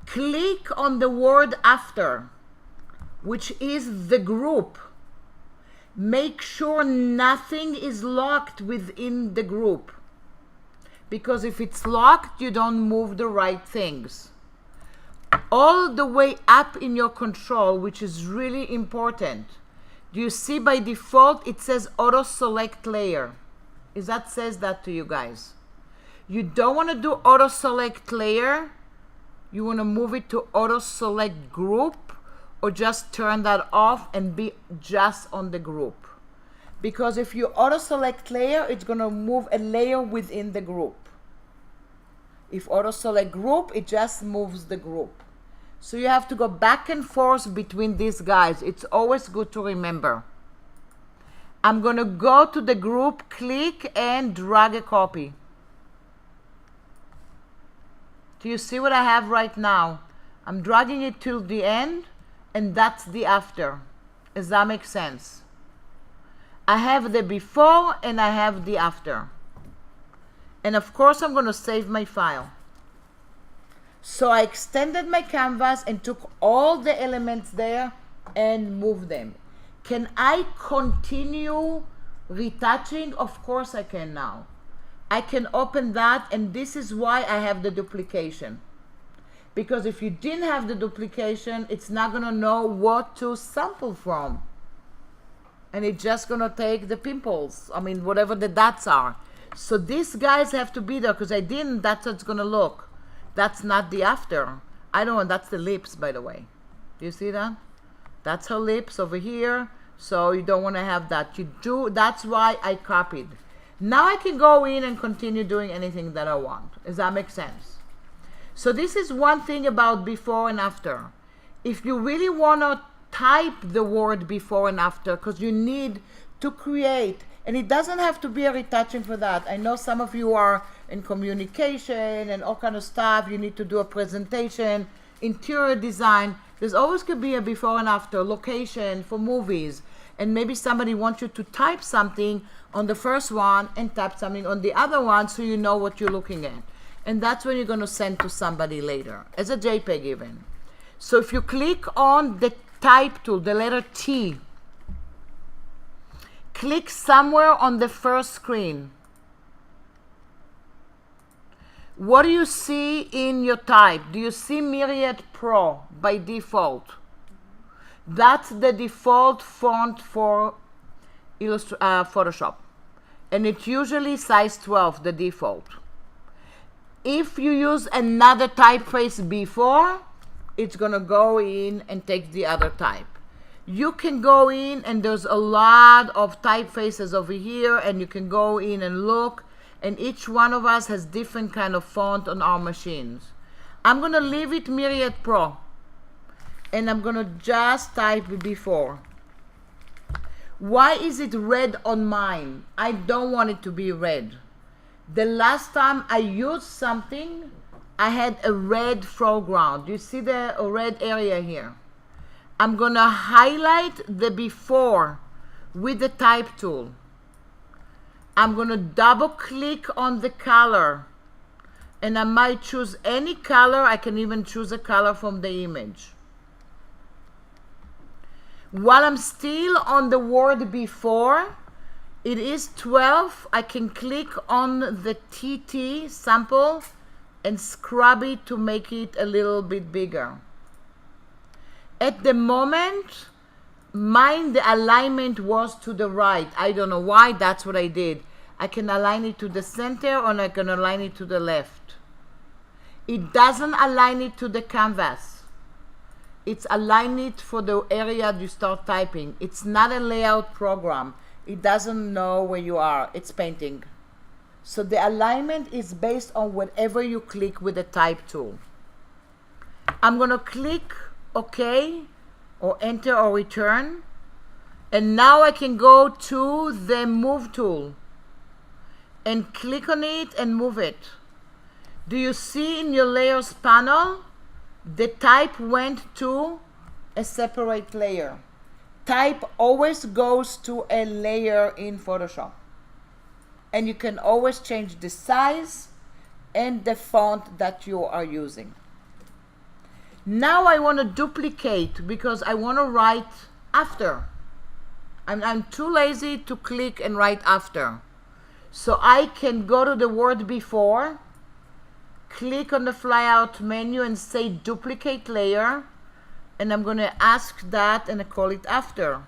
Click on the word after, which is the group. Make sure nothing is locked within the group, because if it's locked, you don't move the right things. All the way up in your control, which is really important. Do you see by default it says auto select layer? Is that says that to you guys? You don't want to do auto select layer. You want to move it to auto select group, or just turn that off and be just on the group. Because if you auto select layer, it's going to move a layer within the group. If auto select group, it just moves the group. So you have to go back and forth between these guys. It's always good to remember. I'm going to go to the group, click, and drag a copy. Do you see what I have right now? I'm dragging it till the end, and that's the after. Does that make sense? I have the before and I have the after. And of course, I'm going to save my file. So I extended my canvas and took all the elements there and moved them. Can I continue retouching? Of course I can now. I can open that, and this is why I have the duplication. Because if you didn't have the duplication, it's not going to know what to sample from. And it's just going to take the pimples. I mean, whatever the dots are. So these guys have to be there, because I didn't. That's how it's going to look. That's not the after. I don't want, that's the lips, by the way. Do you see that? That's her lips over here. So you don't want to have that. You do. That's why I copied. Now I can go in and continue doing anything that I want. Does that make sense? So this is one thing about before and after. If you really want to type the word before and after, because you need to create, and it doesn't have to be a retouching for that. I know some of you are in communication and all kind of stuff. You need to do a presentation, interior design. There's always going to be a before and after, location for movies. And maybe somebody wants you to type something on the first one and type something on the other one, so you know what you're looking at. And that's when you're going to send to somebody later, as a JPEG even. So if you click on the type tool, the letter T, click somewhere on the first screen. What do you see in your type? Do you see Myriad Pro by default? That's the default font for Photoshop. And it's usually size 12, the default. If you use another typeface before, it's going to go in and take the other type. You can go in, and there's a lot of typefaces over here, and you can go in and look, and each one of us has different kind of font on our machines. I'm going to leave it Myriad Pro, and I'm going to just type before. Why is it red on mine? I don't want it to be red. The last time I used something, I had a red foreground. You see the red area here? I'm going to highlight the before with the type tool. I'm going to double click on the color, and I might choose any color. I can even choose a color from the image. While I'm still on the word before, it is 12. I can click on the TT sample and scrub it to make it a little bit bigger. At the moment, the alignment was to the right. I don't know why, that's what I did. I can align it to the center, or I can align it to the left. It doesn't align it to the canvas. It's align it for the area you start typing. It's not a layout program. It doesn't know where you are. It's painting. So the alignment is based on whatever you click with the type tool. I'm going to click OK, or enter, or return. And now I can go to the move tool and click on it and move it. Do you see in your layers panel the type went to a separate layer. Type always goes to a layer in Photoshop. And you can always change the size and the font that you are using. Now I want to duplicate because I want to write after. I'm too lazy to click and write after. So I can go to the word before, click on the flyout menu and say duplicate layer, and I'm going to ask that and I call it after.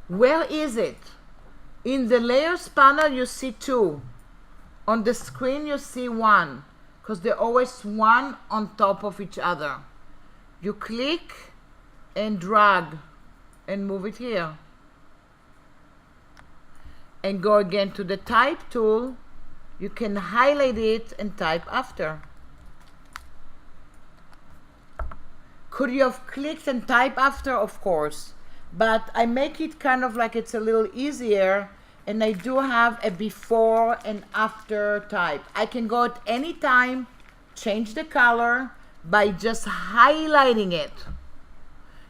Where is it? In the layers panel you see 2. On the screen you see 1, because they're always one on top of each other. You click and drag and move it here. And go again to the type tool. You can highlight it and type after. Could you have clicked and type after? Of course. But I make it kind of like it's a little easier, and I do have a before and after type. I can go at any time, change the color by just highlighting it.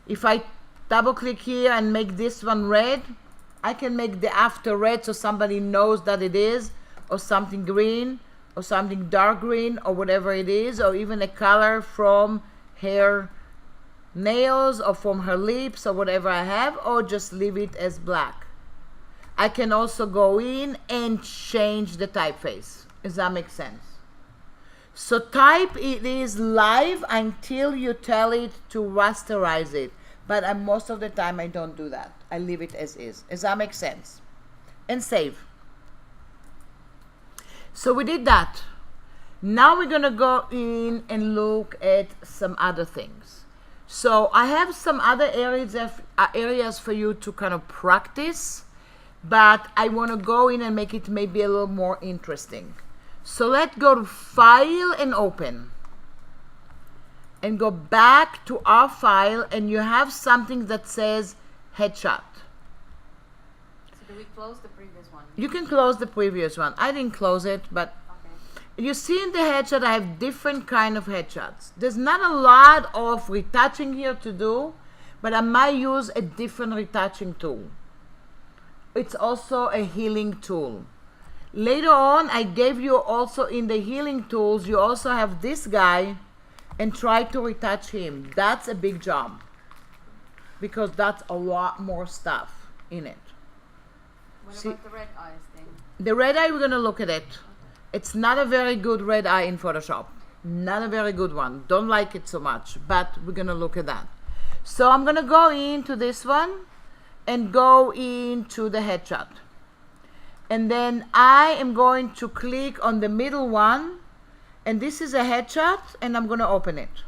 If I double click here and make this one red, I can make the after red so somebody knows that it is, or something green, or something dark green, or whatever it is, or even a color from her nails or from her lips or whatever I have, or just leave it as black. I can also go in and change the typeface. Does that make sense? So type it is live until you tell it to rasterize it. But most of the time I don't do that. I leave it as is. Does that make sense? And save. So we did that. Now we're going to go in and look at some other things. So I have some other areas for you to kind of practice, but I want to go in and make it maybe a little more interesting. So let's go to File and Open. And go back to our file, and you have something that says headshot. So do we close the previous one? You can close the previous one. I didn't close it, but okay. You see in the headshot I have different kind of headshots. There's not a lot of retouching here to do, but I might use a different retouching tool. It's also a healing tool. Later on, I gave you also in the healing tools, you also have this guy, and try to retouch him. That's a big job, because that's a lot more stuff in it. What about the red eyes thing? The red eye, we're going to look at it. It's not a very good red eye in Photoshop. Not a very good one. Don't like it so much, but we're going to look at that. So I'm going to go into this one and go into the headshot. And then I am going to click on the middle one, and this is a headshot, and I'm going to open it.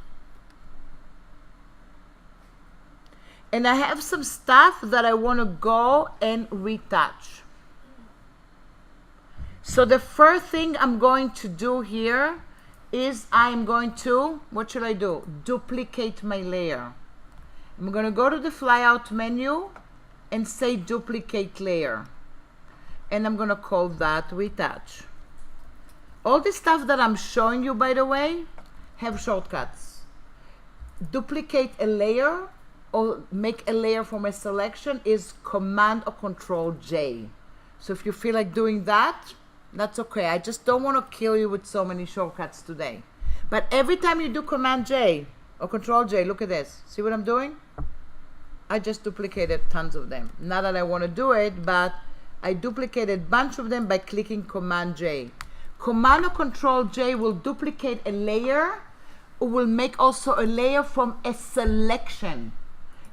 And I have some stuff that I want to go and retouch. So the first thing I'm going to do here is I'm going to, what should I do? Duplicate my layer. I'm going to go to the flyout menu and say duplicate layer. And I'm going to call that retouch. All the stuff that I'm showing you, by the way, have shortcuts. Duplicate a layer or make a layer from a selection is Command or Control J. So if you feel like doing that, that's okay. I just don't want to kill you with so many shortcuts today. But every time you do Command J or Control J, look at this. See what I'm doing? I just duplicated tons of them. Not that I want to do it, but I duplicated a bunch of them by clicking Command J. Command or Control J will duplicate a layer, or will make also a layer from a selection.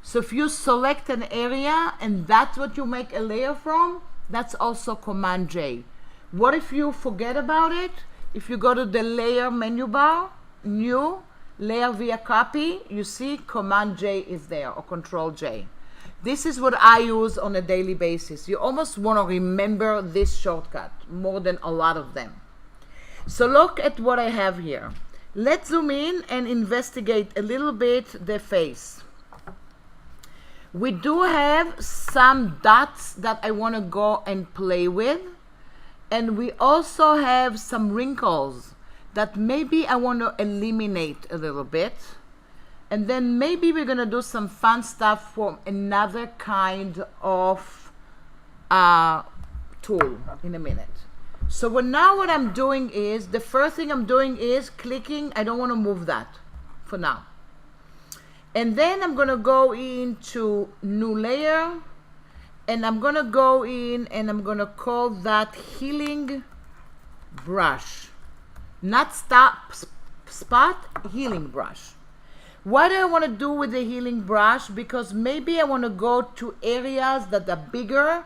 So if you select an area and that's what you make a layer from, that's also Command J. What if you forget about it? If you go to the layer menu bar, new, layer via copy, you see Command J is there, or Control J. This is what I use on a daily basis. You almost want to remember this shortcut more than a lot of them. So look at what I have here. Let's zoom in and investigate a little bit the face. We do have some dots that I want to go and play with. And we also have some wrinkles. that maybe I want to eliminate a little bit. And then maybe we're going to do some fun stuff from another kind of tool in a minute. So now what I'm doing is, the first thing I'm doing is clicking. I don't want to move that for now. And then I'm going to go into new layer, and I'm going to go in and I'm going to call that healing brush. Not spot, healing brush. Why do I want to do with the healing brush? Because maybe I want to go to areas that are bigger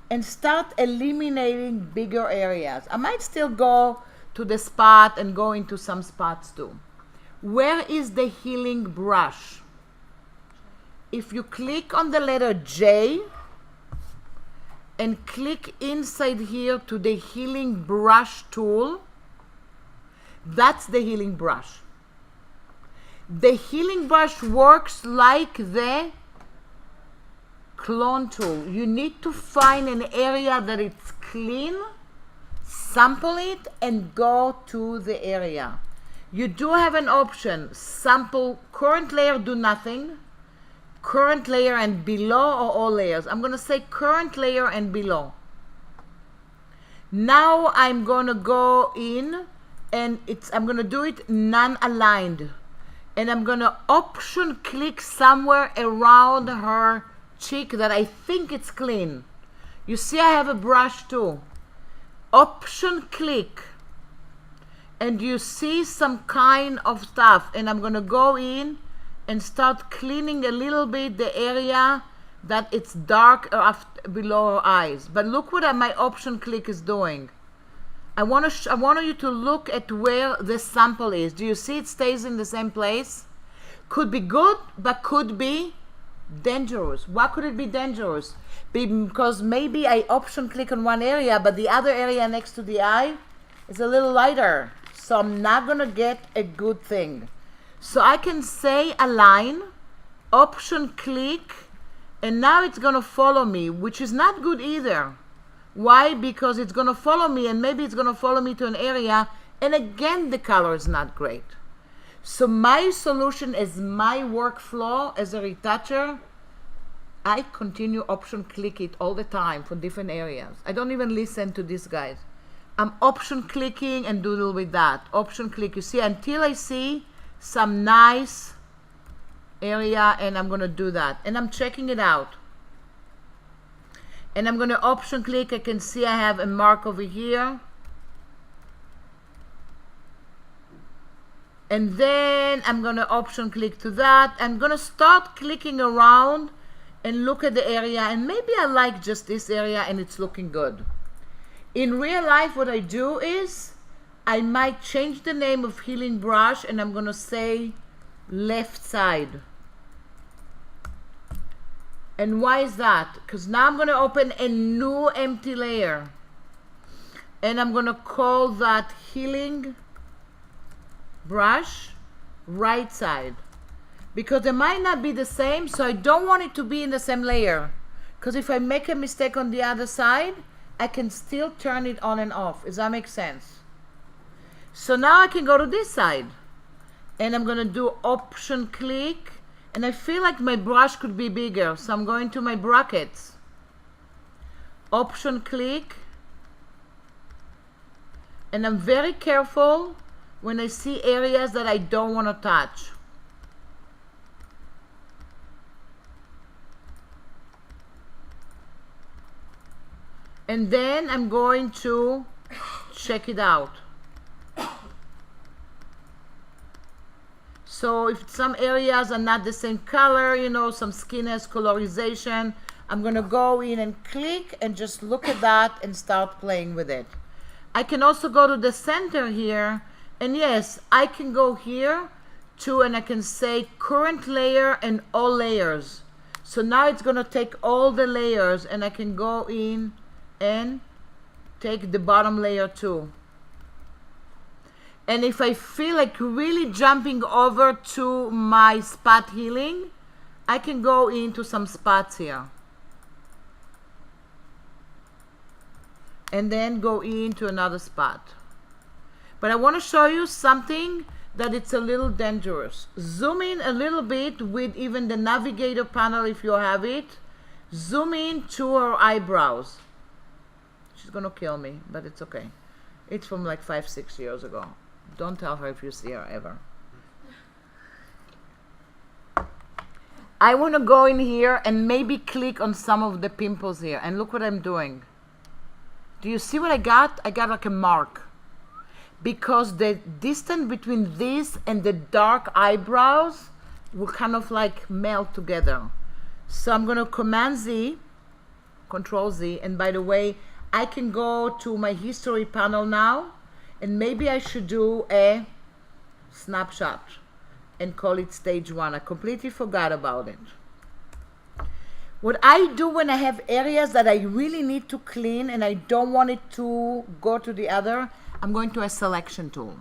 and start eliminating bigger areas. I might still go to the spot and go into some spots too. Where is the healing brush? If you click on the letter J and click inside here to the healing brush tool, that's the healing brush. The healing brush works like the clone tool. You need to find an area that it's clean, sample it, and go to the area. You do have an option, sample current layer, do nothing, current layer and below, or all layers. I'm going to say current layer and below. Now I'm going to go in and I'm going to do it non-aligned. And I'm going to option click somewhere around her cheek that I think it's clean. You see I have a brush too. Option click. And you see some kind of stuff. And I'm going to go in and start cleaning a little bit the area that it's dark below her eyes. But look what my option click is doing. I want you to look at where the sample is. Do you see it stays in the same place? Could be good, but could be dangerous. Why could it be dangerous? Because maybe I option click on one area, but the other area next to the eye is a little lighter. So I'm not going to get a good thing. So I can say align, option click, and now it's going to follow me, which is not good either. Why? Because it's going to follow me, and maybe it's going to follow me to an area, and again the color is not great. So my solution is my workflow as a retoucher. I continue option click it all the time for different areas. I don't even listen to these guys. I'm option clicking and doodle with that. Option click, you see, until I see some nice area, and I'm going to do that. And I'm checking it out. And I'm going to option click. I can see I have a mark over here. And then I'm going to option click to that. I'm going to start clicking around and look at the area. And maybe I like just this area and it's looking good. In real life, what I do is I might change the name of healing brush, and I'm going to say left side. And why is that? Because now I'm going to open a new empty layer. And I'm going to call that healing brush right side. Because it might not be the same, so I don't want it to be in the same layer. Because if I make a mistake on the other side, I can still turn it on and off. Does that make sense? So now I can go to this side. And I'm going to do option click. And I feel like my brush could be bigger, so I'm going to my brackets. Option click. And I'm very careful when I see areas that I don't want to touch. And then I'm going to check it out. So if some areas are not the same color, you know, some skin has colorization, I'm going to go in and click and just look at that and start playing with it. I can also go to the center here, and yes, I can go here too, and I can say current layer and all layers. So now it's going to take all the layers, and I can go in and take the bottom layer too. And if I feel like really jumping over to my spot healing, I can go into some spots here. And then go into another spot. But I want to show you something that it's a little dangerous. Zoom in a little bit with even the navigator panel if you have it. Zoom in to her eyebrows. She's gonna kill me, but it's okay. It's from like 5-6 years ago. Don't tell her if you see her ever. I want to go in here and maybe click on some of the pimples here. And look what I'm doing. Do you see what I got? I got like a mark. Because the distance between this and the dark eyebrows will kind of like melt together. So I'm going to Command Z, Control Z. And by the way, I can go to my history panel now. And maybe I should do a snapshot and call it stage 1. I completely forgot about it. What I do when I have areas that I really need to clean and I don't want it to go to the other, I'm going to a selection tool.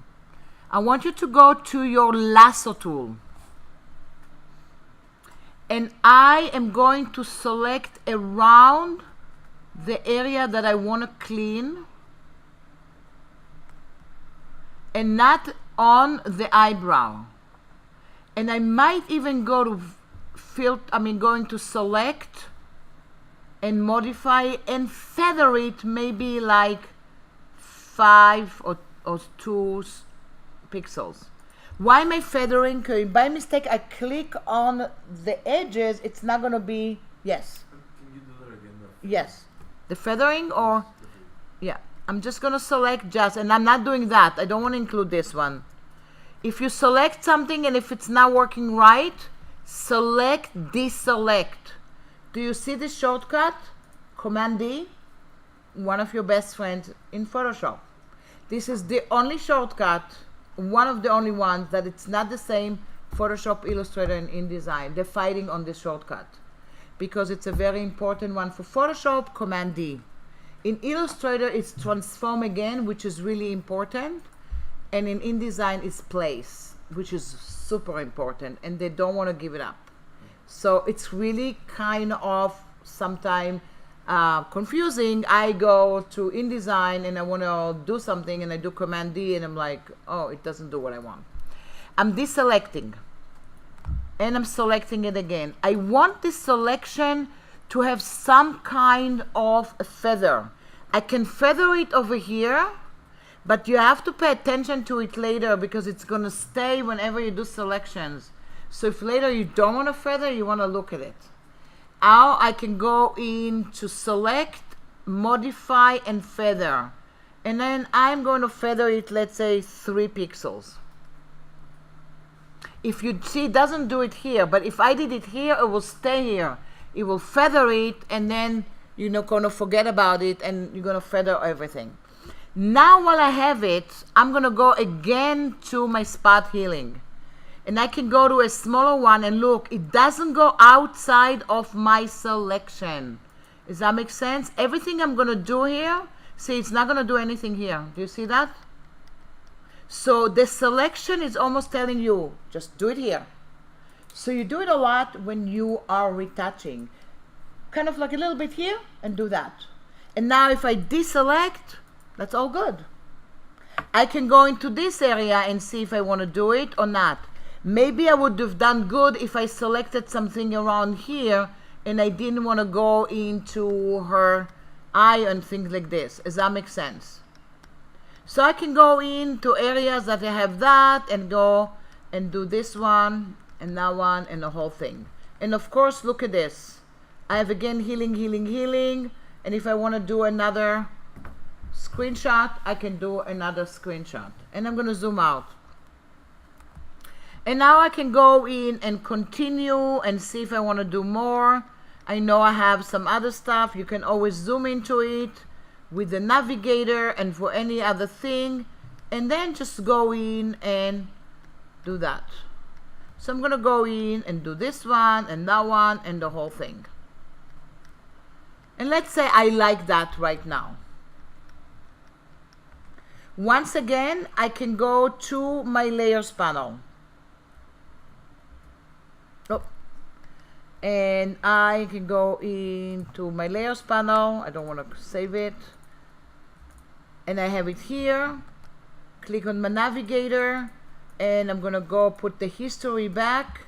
I want you to go to your lasso tool. And I am going to select around the area that I want to clean and not on the eyebrow. And I might even go to going to select and modify and feather it maybe like 5 or 2 pixels. Why am I feathering? Because by mistake I click on the edges, it's not going to be, yes. Can you do that again? Yes. The feathering or, yeah. I'm just going to select just, and I'm not doing that. I don't want to include this one. If you select something and if it's not working right, select, deselect. Do you see this shortcut? Command D, one of your best friends in Photoshop. This is the only shortcut, one of the only ones that it's not the same Photoshop, Illustrator, and InDesign. They're fighting on this shortcut because it's a very important one for Photoshop, Command D. In Illustrator, it's transform again, which is really important. And in InDesign, it's place, which is super important. And they don't want to give it up. So it's really kind of sometimes confusing. I go to InDesign and I want to do something and I do Command D and I'm like, oh, it doesn't do what I want. I'm deselecting. And I'm selecting it again. I want this selection to have some kind of a feather. I can feather it over here, but you have to pay attention to it later because it's going to stay whenever you do selections. So if later you don't want to feather, you want to look at it. Now I can go in to select, modify, and feather. And then I'm going to feather it, let's say 3 pixels. If you see, it doesn't do it here, but if I did it here, it will stay here. It will feather it, and then you're not going to forget about it, and you're going to feather everything. Now while I have it, I'm going to go again to my spot healing. And I can go to a smaller one, and look, it doesn't go outside of my selection. Does that make sense? Everything I'm going to do here, see, it's not going to do anything here. Do you see that? So the selection is almost telling you, just do it here. So you do it a lot when you are retouching. Kind of like a little bit here and do that. And now if I deselect, that's all good. I can go into this area and see if I want to do it or not. Maybe I would have done good if I selected something around here and I didn't want to go into her eye and things like this. Does that make sense? So I can go into areas that I have that and go and do this one and that one and the whole thing. And of course, look at this. I have again healing, healing, healing. And if I want to do another screenshot, I can do another screenshot. And I'm going to zoom out. And now I can go in and continue and see if I want to do more. I know I have some other stuff. You can always zoom into it with the navigator and for any other thing. And then just go in and do that. So I'm going to go in and do this one and that one and the whole thing. And let's say I like that right now. Once again, I can go to my layers panel. Oh. And I can go into my layers panel. I don't want to save it. And I have it here. click on my navigator, and I'm gonna go put the history back,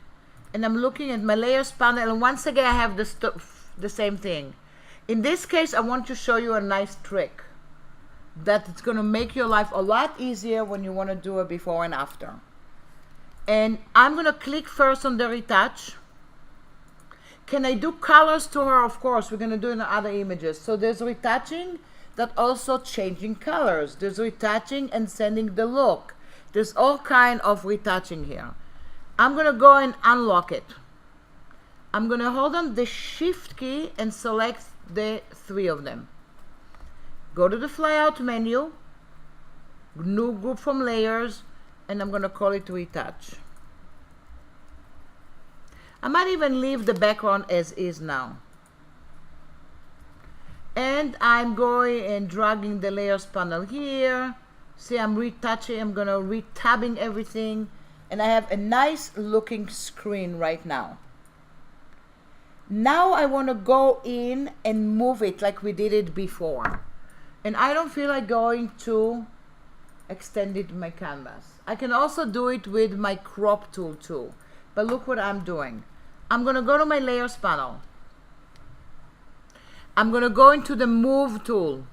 and I'm looking at my layers panel, and once again I have the same thing. In this case, I want to show you a nice trick that it's gonna make your life a lot easier when you wanna do a before and after. And I'm gonna click first on the retouch. Can I do colors to her? Of course, we're gonna do it in other images. So there's retouching that also changing colors. There's retouching and sending the look. There's all kind of retouching here. I'm gonna go and unlock it. I'm gonna hold on the shift key and select the 3 of them. Go to the flyout menu, new group from layers, and I'm gonna call it retouch. I might even leave the background as is now. And I'm going and dragging the layers panel here. See, I'm retouching, I'm gonna retabbing everything, and I have a nice looking screen right now. Now I wanna go in and move it like we did it before. And I don't feel like going to extend it my canvas. I can also do it with my crop tool too. But look what I'm doing. I'm gonna go to my layers panel. I'm gonna go into the move tool,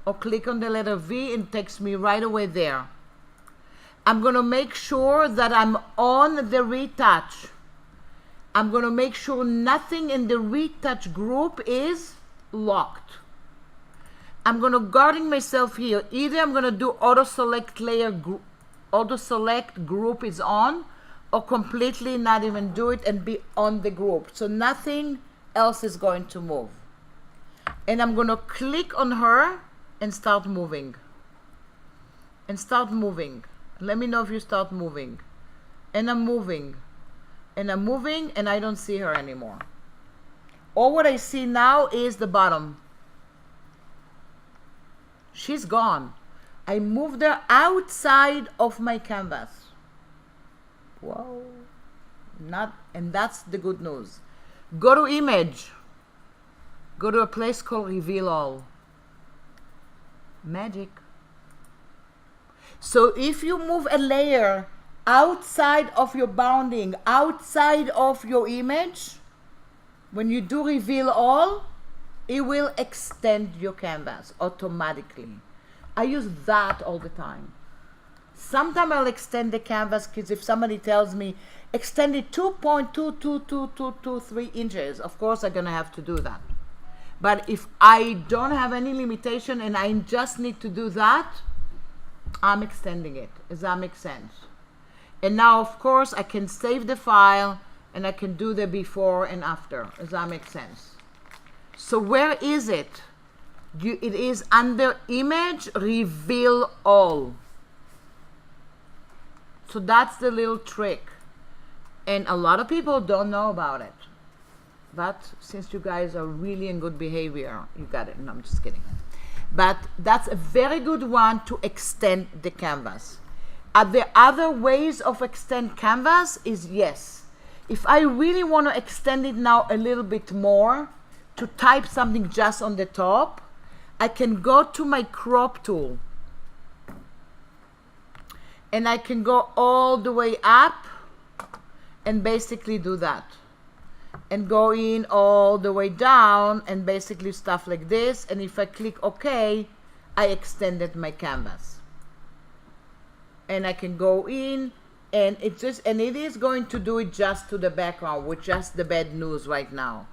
or click on the letter V and it takes me right away there. I'm gonna make sure that I'm on the retouch. I'm gonna make sure nothing in the retouch group is locked. I'm gonna guarding myself here. Either I'm gonna do auto select group is on, or completely not even do it and be on the group. So nothing else is going to move. And I'm gonna click on her and start moving. And start moving. Let me know if you start moving. And I'm moving. And I'm moving, and I don't see her anymore. All what I see now is the bottom. She's gone. I moved her outside of my canvas. Whoa. And that's the good news. Go to image. Go to a place called reveal all. Magic. So if you move a layer outside of your bounding, outside of your image, when you do reveal all, it will extend your canvas automatically. I use that all the time. Sometimes I'll extend the canvas because if somebody tells me extend it 2.22223 inches, of course I'm gonna have to do that. But if I don't have any limitation and I just need to do that, I'm extending it. Does that make sense? And now of course I can save the file and I can do the before and after. Does that make sense? So where is it? It is under image reveal all. So that's the little trick. And a lot of people don't know about it. But since you guys are really in good behavior, you got it. No, I'm just kidding. But that's a very good one to extend the canvas. Are there other ways of extend canvas? Is yes. If I really want to extend it now a little bit more, to type something just on the top, I can go to my crop tool. And I can go all the way up and basically do that. And go in all the way down and basically stuff like this. And if I click OK, I extended my canvas. And I can go in and it is going to do it just to the background with just the bad news right now.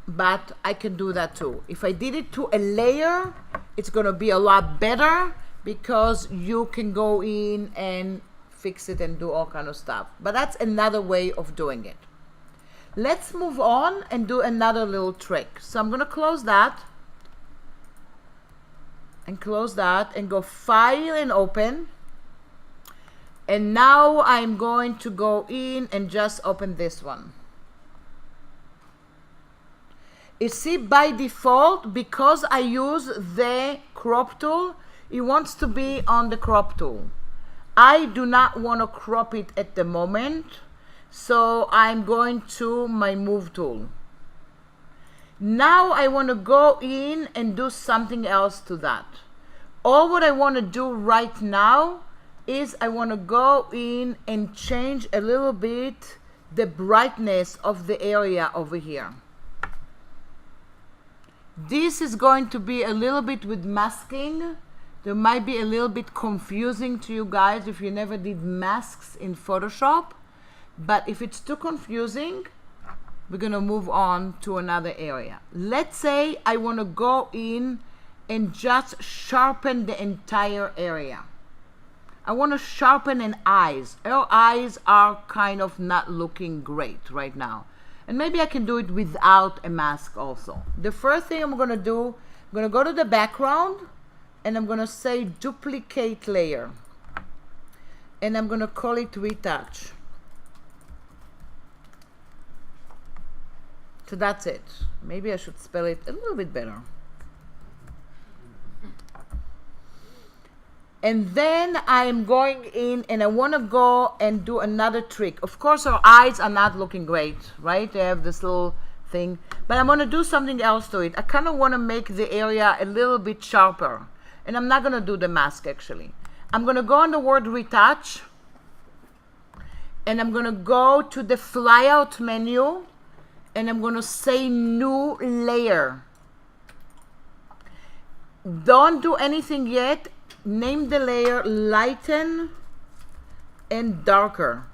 But I can do that too. If I did it to a layer, it's going to be a lot better because you can go in and fix it and do all kind of stuff. But that's another way of doing it. Let's move on and do another little trick. So I'm going to close that and close that and go File and Open. And now I'm going to go in and just open this one. You see, by default, because I use the crop tool, it wants to be on the crop tool. I do not want to crop it at the moment, so I'm going to my move tool. Now I want to go in and do something else to that. All what I want to do right now is I want to go in and change a little bit the brightness of the area over here. This is going to be a little bit with masking. There might be a little bit confusing to you guys if you never did masks in Photoshop, but if it's too confusing, we're going to move on to another area. Let's say I want to go in and just sharpen the entire area. I want to sharpen an eyes. Our eyes are kind of not looking great right now. And maybe I can do it without a mask also. The first thing I'm going to do, I'm going to go to the background and I'm going to say duplicate layer. And I'm going to call it retouch. So that's it. Maybe I should spell it a little bit better. And then I am going in and I want to go and do another trick. Of course, our eyes are not looking great, right? They have this little thing. But I'm going to do something else to it. I kind of want to make the area a little bit sharper. And I'm not going to do the mask, actually. I'm going to go on the word retouch. And I'm going to go to the flyout menu. And I'm going to say new layer. Don't do anything yet. Name the layer lighten and darker.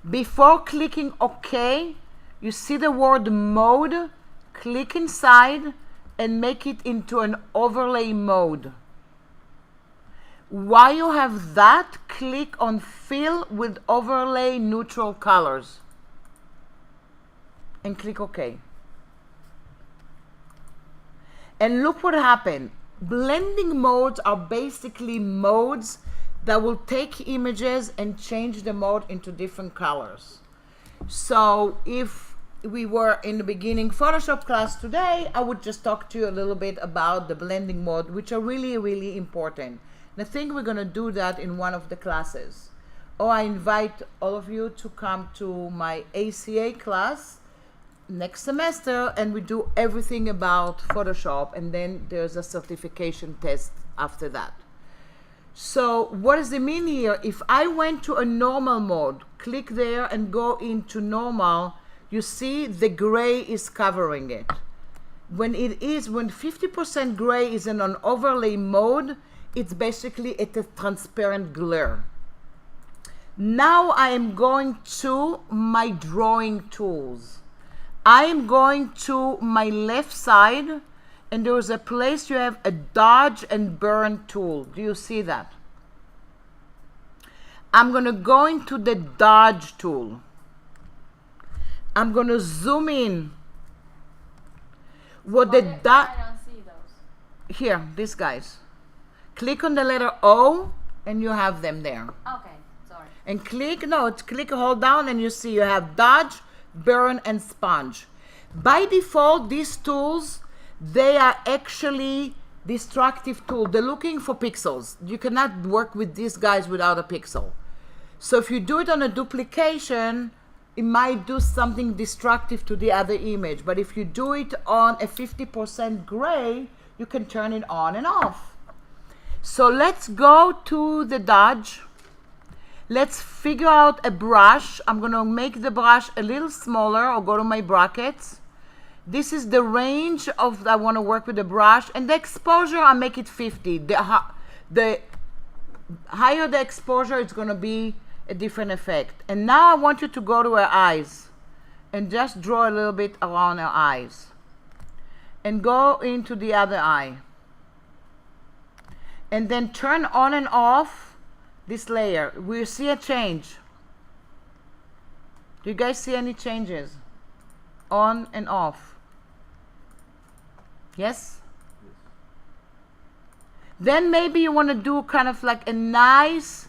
Before clicking OK, you see the word mode. Click inside and make it into an overlay mode. While you have that, click on fill with overlay neutral colors and click OK. And look what happened. Blending modes are basically modes that will take images and change the mode into different colors. So if we were in the beginning Photoshop class today, I would just talk to you a little bit about the blending mode, which are really, really important. And I think we're going to do that in one of the classes. Or I invite all of you to come to my ACA class next semester, and we do everything about Photoshop, and then there's a certification test after that. So what does it mean here? If I went to a normal mode, click there and go into normal, you see the gray is covering it. When 50% gray is in an overlay mode, it's basically a transparent glare. Now I am going to my drawing tools. I am going to my left side, and there is a place you have a dodge and burn tool. Do you see that? I'm going to go into the dodge tool. I'm going to zoom in. What the dodge... I don't see those. Here, these guys. Click on the letter O, and you have them there. Okay, sorry. And click, hold down, and you see you have dodge, burn, and sponge. By default, these tools, they are actually destructive tools. They're looking for pixels. You cannot work with these guys without a pixel. So if you do it on a duplication, it might do something destructive to the other image. But if you do it on a 50% gray, you can turn it on and off. So let's go to the dodge. Let's figure out a brush. I'm going to make the brush a little smaller, or go to my brackets. This is the range of I want to work with the brush, and the exposure, I make it 50. The higher the exposure, it's going to be a different effect. And now I want you to go to her eyes and just draw a little bit around her eyes. And go into the other eye. And then turn on and off this layer. We see a change. Do you guys see any changes? On and off. Yes? Then maybe you want to do kind of like a nice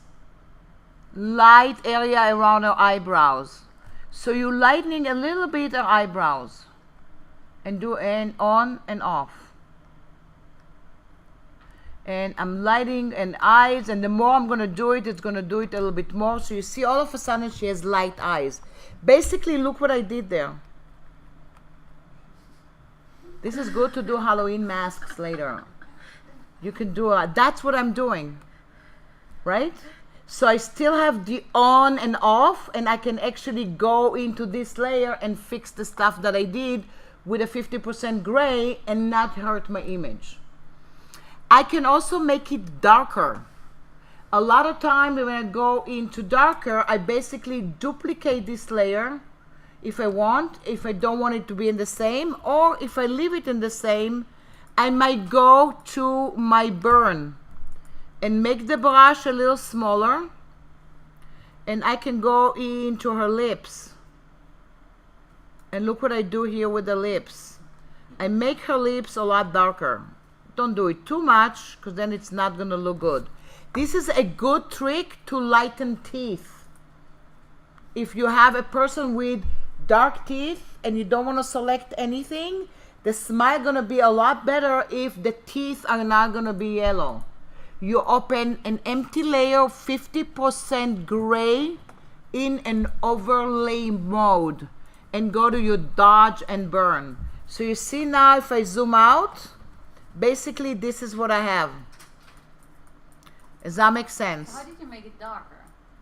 light area around her eyebrows. So you're lightening a little bit her eyebrows. And do an on and off. And I'm lighting and eyes, and the more I'm going to do it, it's going to do it a little bit more. So you see all of a sudden she has light eyes. Basically, look what I did there. This is good to do Halloween masks later. You can do that's what I'm doing, right? So I still have the on and off, and I can actually go into this layer and fix the stuff that I did with a 50% gray and not hurt my image. I can also make it darker. A lot of time when I go into darker, I basically duplicate this layer if I want, if I don't want it to be in the same, or if I leave it in the same, I might go to my burn and make the brush a little smaller, and I can go into her lips. And look what I do here with the lips. I make her lips a lot darker. Don't do it too much, because then it's not gonna look good. This is a good trick to lighten teeth. If you have a person with dark teeth and you don't want to select anything, the smile gonna be a lot better if the teeth are not gonna be yellow. You open an empty layer, 50% gray in an overlay mode, and go to your dodge and burn. So you see now, if I zoom out, basically this is what I have. Does that make sense? How did you make it darker?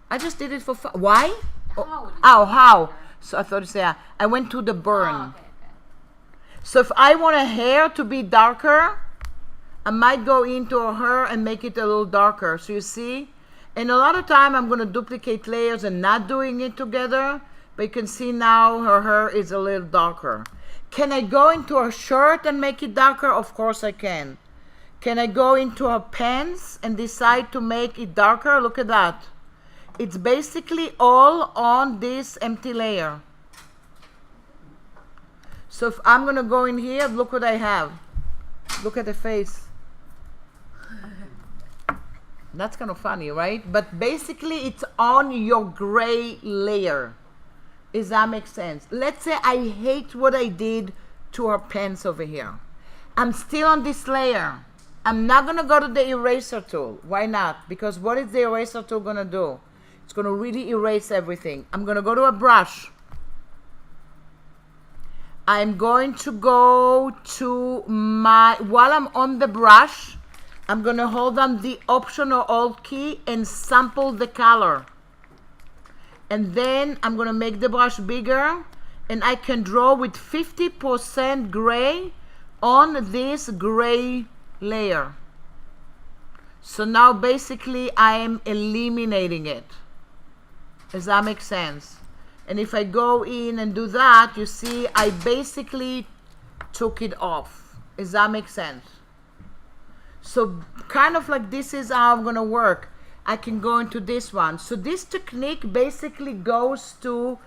I just did it for fun. Why? How? How? So I thought you said, I went to the burn. Oh, okay. So if I want a hair to be darker, I might go into her and make it a little darker. So you see? And a lot of time I'm going to duplicate layers and not doing it together. But you can see now her hair is a little darker. Can I go into her shirt and make it darker? Of course I can. Can I go into her pants and decide to make it darker? Look at that. It's basically all on this empty layer. So if I'm going to go in here, look what I have. Look at the face. That's kind of funny, right? But basically it's on your gray layer. Does that make sense? Let's say I hate what I did to her pants over here. I'm still on this layer. I'm not going to go to the eraser tool. Why not? Because what is the eraser tool going to do? It's going to really erase everything. I'm going to go to a brush. I'm going to go to my, while I'm on the brush, I'm going to hold down the Option or Alt key and sample the color. And then I'm going to make the brush bigger, and I can draw with 50% gray on this gray layer. So now basically I am eliminating it. Does that make sense? And if I go in and do that, you see I basically took it off. Does that make sense? So kind of like this is how I'm gonna work. I can go into this one. So this technique basically goes to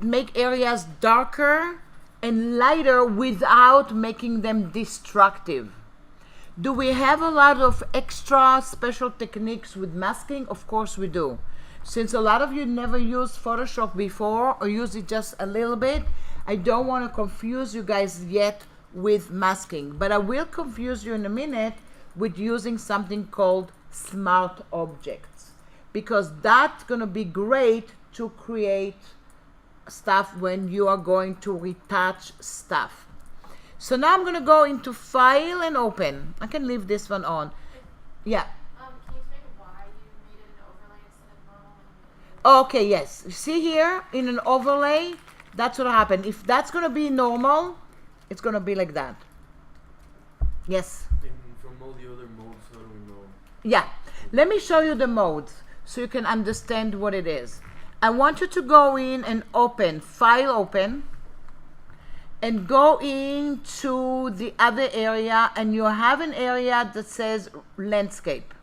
make areas darker and lighter without making them destructive. Do we have a lot of extra special techniques with masking? Of course we do. Since a lot of you never used Photoshop before or use it just a little bit, I don't want to confuse you guys yet with masking, but I will confuse you in a minute with using something called smart objects, because that's going to be great to create stuff when you are going to retouch stuff. So now I'm going to go into File and Open. I can leave this one on. Yeah. Can you explain why you made it an overlay instead of normal? Okay, yes. See here in an overlay, that's what happened. If that's going to be normal, it's going to be like that. Yes. And from all the other modes, how do we know? Yeah. Let me show you the modes so you can understand what it is. I want you to go in and open, File Open, and go into the other area, and you have an area that says Landscape.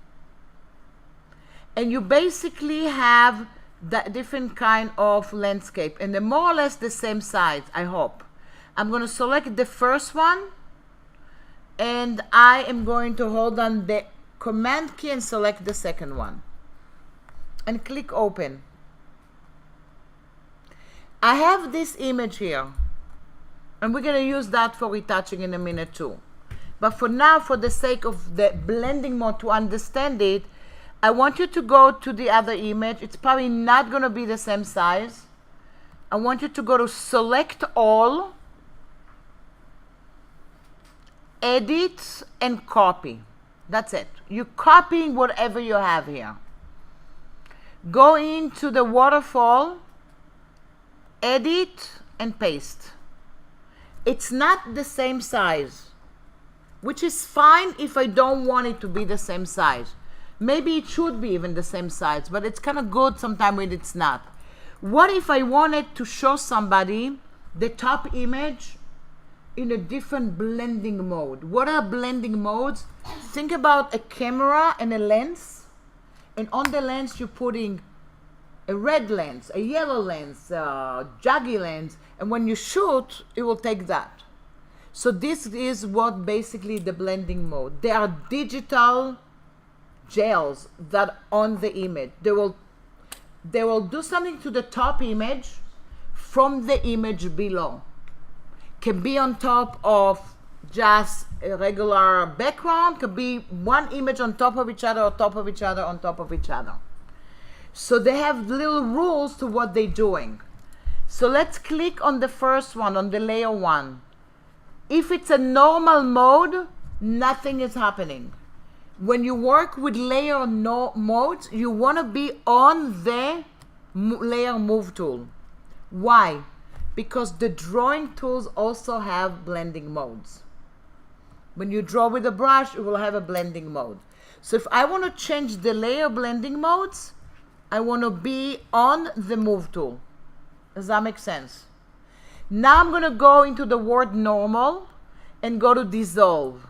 And you basically have the different kind of landscape, and they're more or less the same size, I hope. I'm going to select the first one, and I am going to hold on the Command key and select the second one. And click Open. I have this image here. And we're going to use that for retouching in a minute too. But for now, for the sake of the blending mode to understand it, I want you to go to the other image. It's probably not going to be the same size. I want you to go to Select All, Edit, and Copy. That's it. You're copying whatever you have here. Go into the waterfall, edit, and paste. It's not the same size, which is fine if I don't want it to be the same size. Maybe it should be even the same size, but it's kind of good sometimes when it's not. What if I wanted to show somebody the top image in a different blending mode? What are blending modes? Think about a camera and a lens, and on the lens you're putting a red lens, a yellow lens, a jaggy lens, and when you shoot, it will take that. So this is what basically the blending mode. They are digital gels that on the image. They will do something to the top image from the image below. Can be on top of just a regular background, could be one image on top of each other, on top of each other, on top of each other. So they have little rules to what they're doing. So let's click on the first one, on the layer 1. If it's a normal mode, nothing is happening. When you work with layer modes, you want to be on the layer move tool. Why? Because the drawing tools also have blending modes. When you draw with a brush, it will have a blending mode. So if I want to change the layer blending modes, I want to be on the move tool. Does that make sense? Now I'm going to go into the word normal and go to dissolve.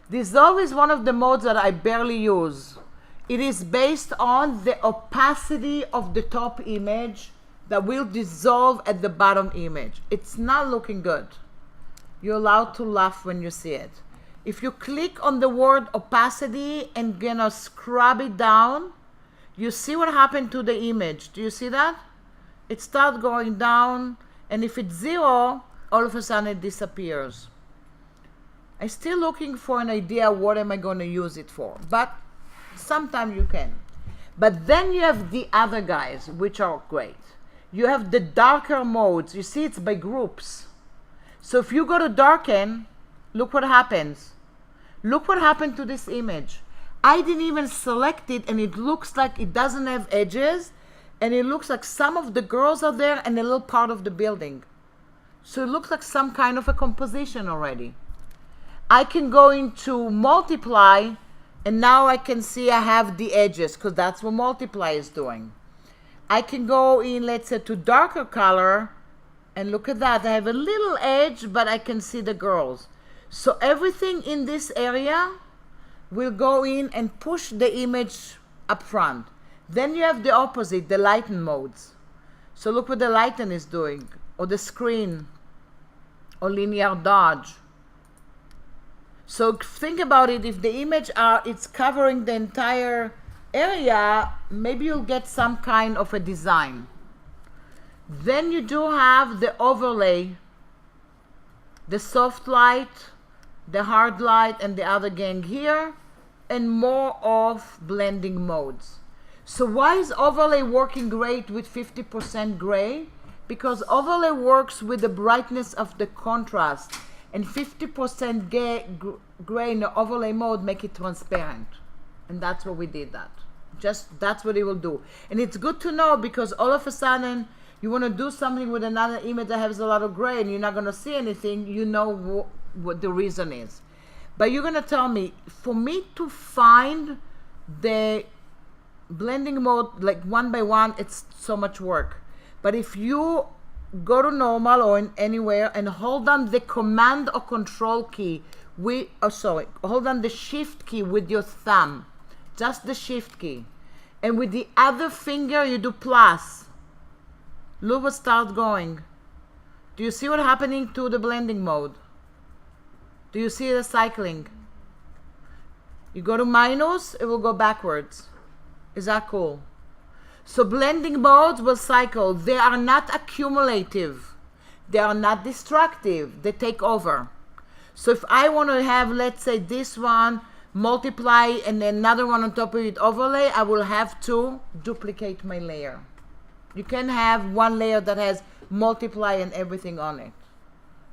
Dissolve is one of the modes that I barely use. It is based on the opacity of the top image that will dissolve at the bottom image. It's not looking good. You're allowed to laugh when you see it. If you click on the word opacity and gonna scrub it down, you see what happened to the image. Do you see that? It starts going down, and if it's 0, all of a sudden it disappears. I'm still looking for an idea what am I going to use it for, but sometimes you can. But then you have the other guys, which are great. You have the darker modes. You see it's by groups. So if you go to darken, look what happens. Look what happened to this image. I didn't even select it, and it looks like it doesn't have edges, and it looks like some of the girls are there and a little part of the building. So it looks like some kind of a composition already. I can go into multiply, and now I can see I have the edges, because that's what multiply is doing. I can go in, let's say, to darker color, and look at that. I have a little edge, but I can see the girls. So everything in this area will go in and push the image up front. Then you have the opposite, the lighten modes. So look what the lighten is doing, or the screen, or linear dodge. So think about it, if the image it's covering the entire area, maybe you'll get some kind of a design. Then you do have the overlay, the soft light, the hard light, and the other gang here, and more of blending modes. So why is overlay working great with 50% gray? Because overlay works with the brightness of the contrast, and 50% gray in the overlay mode make it transparent. And that's what we did that. Just that's what it will do. And it's good to know, because all of a sudden you want to do something with another image that has a lot of gray and you're not going to see anything, you know what the reason is. But you're going to tell me, for me to find the blending mode like one by one, it's so much work. But if you go to normal or in anywhere and hold down the command or control key hold on the shift key with your thumb, just the shift key, and with the other finger you do plus, look what starts going. Do you see what's happening to the blending mode? Do you see the cycling? You go to minus, it will go backwards. Is that cool? So blending modes will cycle. They are not accumulative. They are not destructive. They take over. So if I want to have, let's say, this one, multiply, and another one on top of it, overlay, I will have to duplicate my layer. You can have one layer that has multiply and everything on it.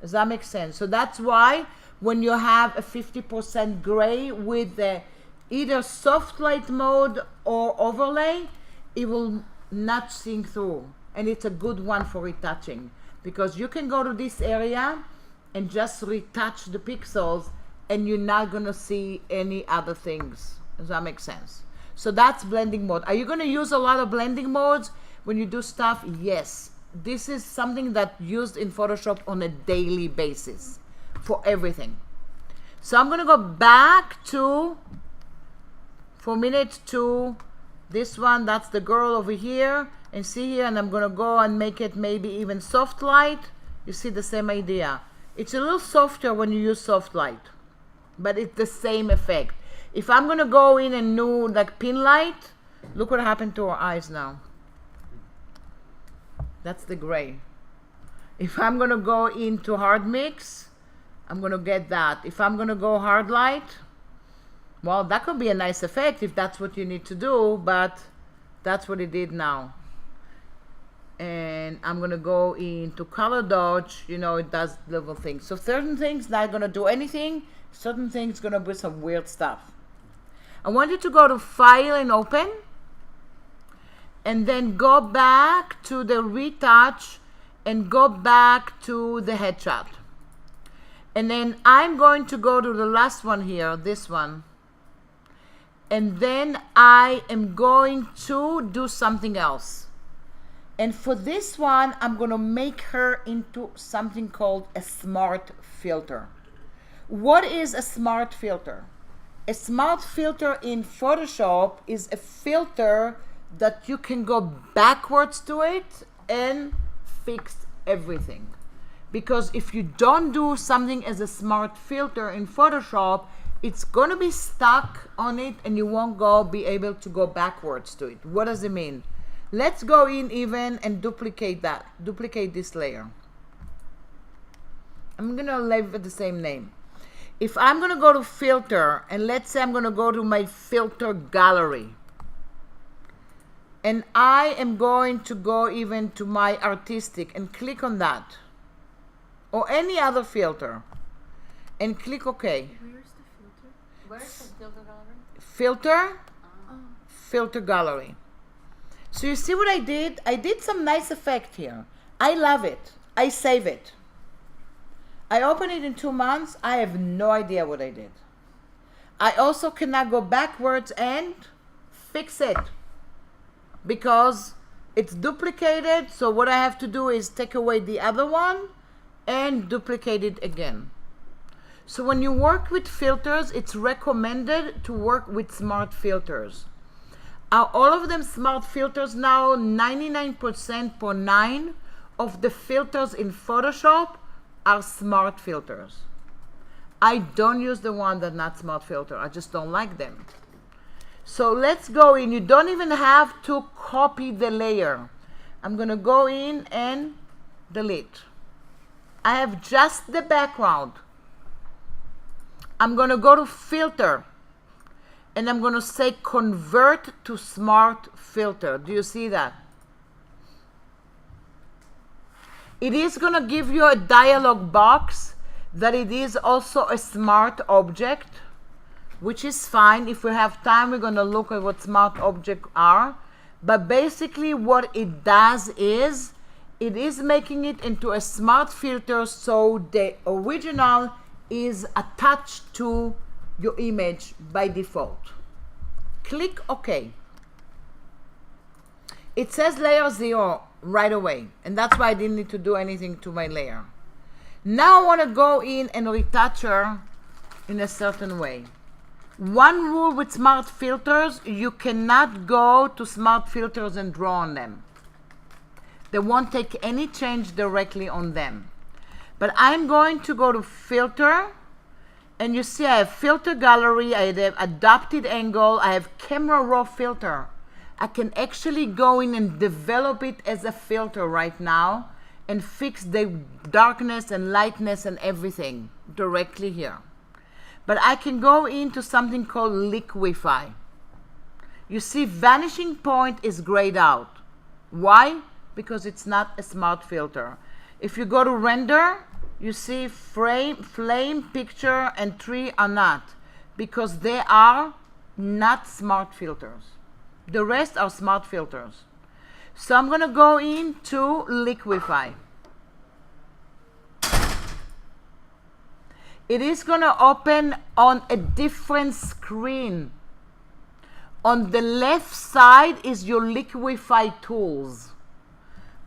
Does that make sense? So that's why when you have a 50% gray with the either soft light mode or overlay, it will not sink through. And it's a good one for retouching, because you can go to this area and just retouch the pixels and you're not gonna see any other things. Does that make sense? So that's blending mode. Are you gonna use a lot of blending modes when you do stuff? Yes. This is something that's used in Photoshop on a daily basis for everything. So I'm gonna go back to, for a minute, to this one. That's the girl over here, and see here, and I'm gonna go and make it maybe even soft light. You see the same idea. It's a little softer when you use soft light, but it's the same effect. If I'm gonna go in and do like pin light, look what happened to her eyes now. That's the gray. If I'm gonna go into hard mix, I'm gonna get that. If I'm gonna go hard light, well, that could be a nice effect if that's what you need to do, but that's what it did now. And I'm gonna go into color dodge. You know, it does little things. So certain things not gonna do anything, certain things gonna be some weird stuff. I want you to go to File and Open, and then go back to the retouch and go back to the headshot. And then I'm going to go to the last one here, this one. And then I am going to do something else. And for this one, I'm going to make her into something called a smart filter. What is a smart filter? A smart filter in Photoshop is a filter that you can go backwards to it and fix everything. Because if you don't do something as a smart filter in Photoshop, it's going to be stuck on it and you won't be able to go backwards to it. What does it mean? Let's go in even and duplicate that. Duplicate this layer. I'm going to leave it the same name. If I'm going to go to filter, and let's say I'm going to go to my filter gallery, and I am going to go even to my artistic and click on that, or any other filter, and click OK. Where's the filter? Where's the filter gallery? Filter, Oh. filter gallery. So you see what I did? I did some nice effect here. I love it. I save it. I open it in 2 months. I have no idea what I did. I also cannot go backwards and fix it because it's duplicated. So what I have to do is take away the other one and duplicate it again. So when you work with filters, it's recommended to work with smart filters. Are all of them smart filters now? 99.9% of the filters in Photoshop are smart filters. I don't use the one that's not smart filter. I just don't like them. So let's go in. You don't even have to copy the layer. I'm going to go in and delete. I have just the background. I'm going to go to filter and I'm going to say convert to smart filter. Do you see that? It is going to give you a dialog box that it is also a smart object, which is fine. If we have time, we're going to look at what smart objects are. But basically what it does is it is making it into a smart filter, so the original is attached to your image by default. Click OK. It says layer 0 right away, and that's why I didn't need to do anything to my layer. Now I want to go in and retouch her in a certain way. One rule with smart filters: you cannot go to smart filters and draw on them. They won't take any change directly on them. But I'm going to go to filter, and you see I have filter gallery, I have adapted angle, I have camera raw filter. I can actually go in and develop it as a filter right now and fix the darkness and lightness and everything directly here. But I can go into something called Liquify. You see, vanishing point is grayed out. Why? Because it's not a smart filter. If you go to render, you see flame, picture, and tree are not, because they are not smart filters. The rest are smart filters. So I'm going to go into Liquify. It is going to open on a different screen. On the left side is your Liquefied Tools.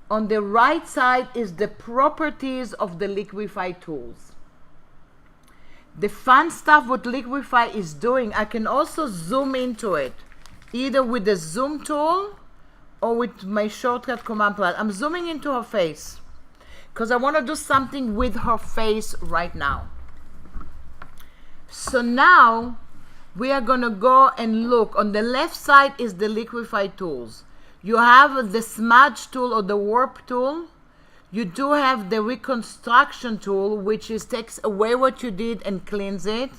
On the right side is the properties of the Liquefied Tools. The fun stuff what Liquify is doing, I can also zoom into it, either with the zoom tool or with my shortcut command plus. I'm zooming into her face because I want to do something with her face right now. So now we are going to go and look. On the left side is the Liquefied Tools. You have the smudge tool or the warp tool. You do have the reconstruction tool, which is takes away what you did and cleans it.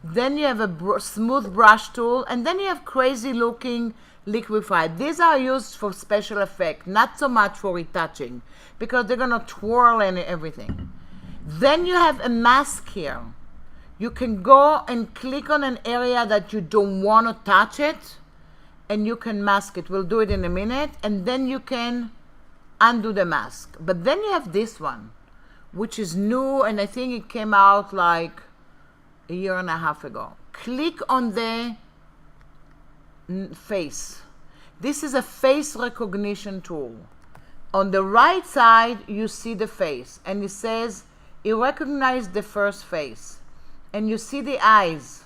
Then you have a smooth brush tool, and then you have crazy looking Liquify. These are used for special effect, not so much for retouching, because they're gonna twirl and everything. Then you have a mask here. You can go and click on an area that you don't want to touch it, and you can mask it. We'll do it in a minute, and then you can undo the mask. But then you have this one, which is new, and I think it came out like a year and a half ago. Click on the face. This is a face recognition tool. On the right side, you see the face, and it says it recognized the first face. And you see the eyes.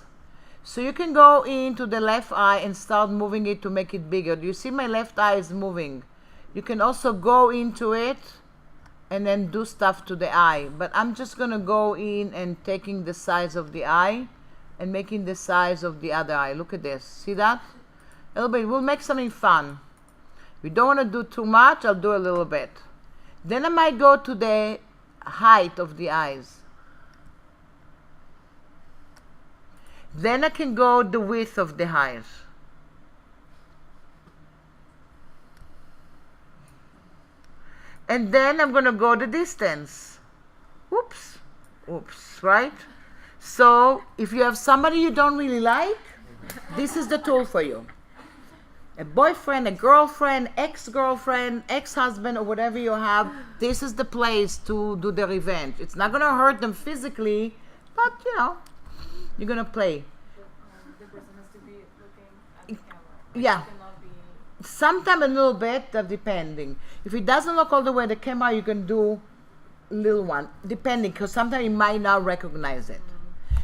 So you can go into the left eye and start moving it to make it bigger. Do you see my left eye is moving? You can also go into it and then do stuff to the eye. But I'm just going to go in and taking the size of the eye and making the size of the other eye. Look at this. See that? A little bit. We'll make something fun. We don't want to do too much. I'll do a little bit. Then I might go to the height of the eyes. Then I can go the width of the eyes. And then I'm going to go the distance. Oops. Oops, right? So if you have somebody you don't really like, this is the tool for you. A boyfriend, a girlfriend, ex-girlfriend, ex-husband, or whatever you have, this is the place to do the revenge. It's not going to hurt them physically, but you know, you're going to play. The person has to be looking at the camera. Yeah. It cannot be... Sometimes a little bit, depending. If it doesn't look all the way at the camera, you can do a little one, depending, because sometimes you might not recognize it.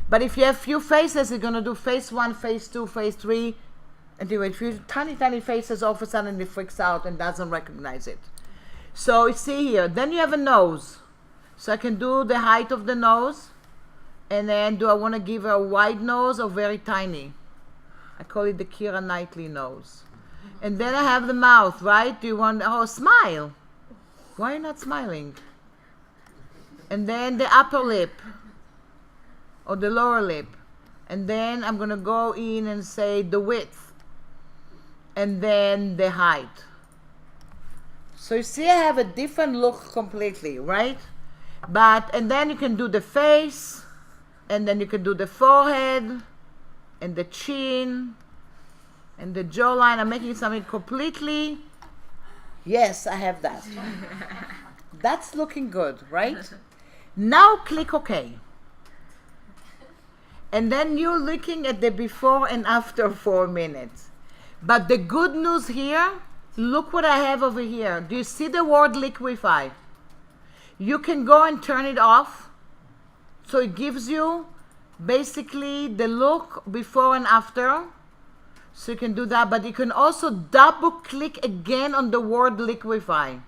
But if you have few faces, you're going to do face 1, face 2, face 3. Anyway, if you tiny faces, all of a sudden it freaks out and doesn't recognize it. So you see here, then you have a nose. So I can do the height of the nose. And then do I want to give her a wide nose or very tiny? I call it the Keira Knightley nose. And then I have the mouth, right? Do you want, oh, smile. Why are you not smiling? And then the upper lip or the lower lip. And then I'm going to go in and say the width. And then the height. So you see I have a different look completely, right? But, and then you can do the face. And then you can do the forehead and the chin and the jawline. I'm making something completely. Yes, I have that. That's looking good, right? Now click OK. And then you're looking at the before and after 4 minutes. But the good news here, look what I have over here. Do you see the word Liquify? You can go and turn it off. So it gives you basically the look before and after. So you can do that, but you can also double click again on the word Liquify.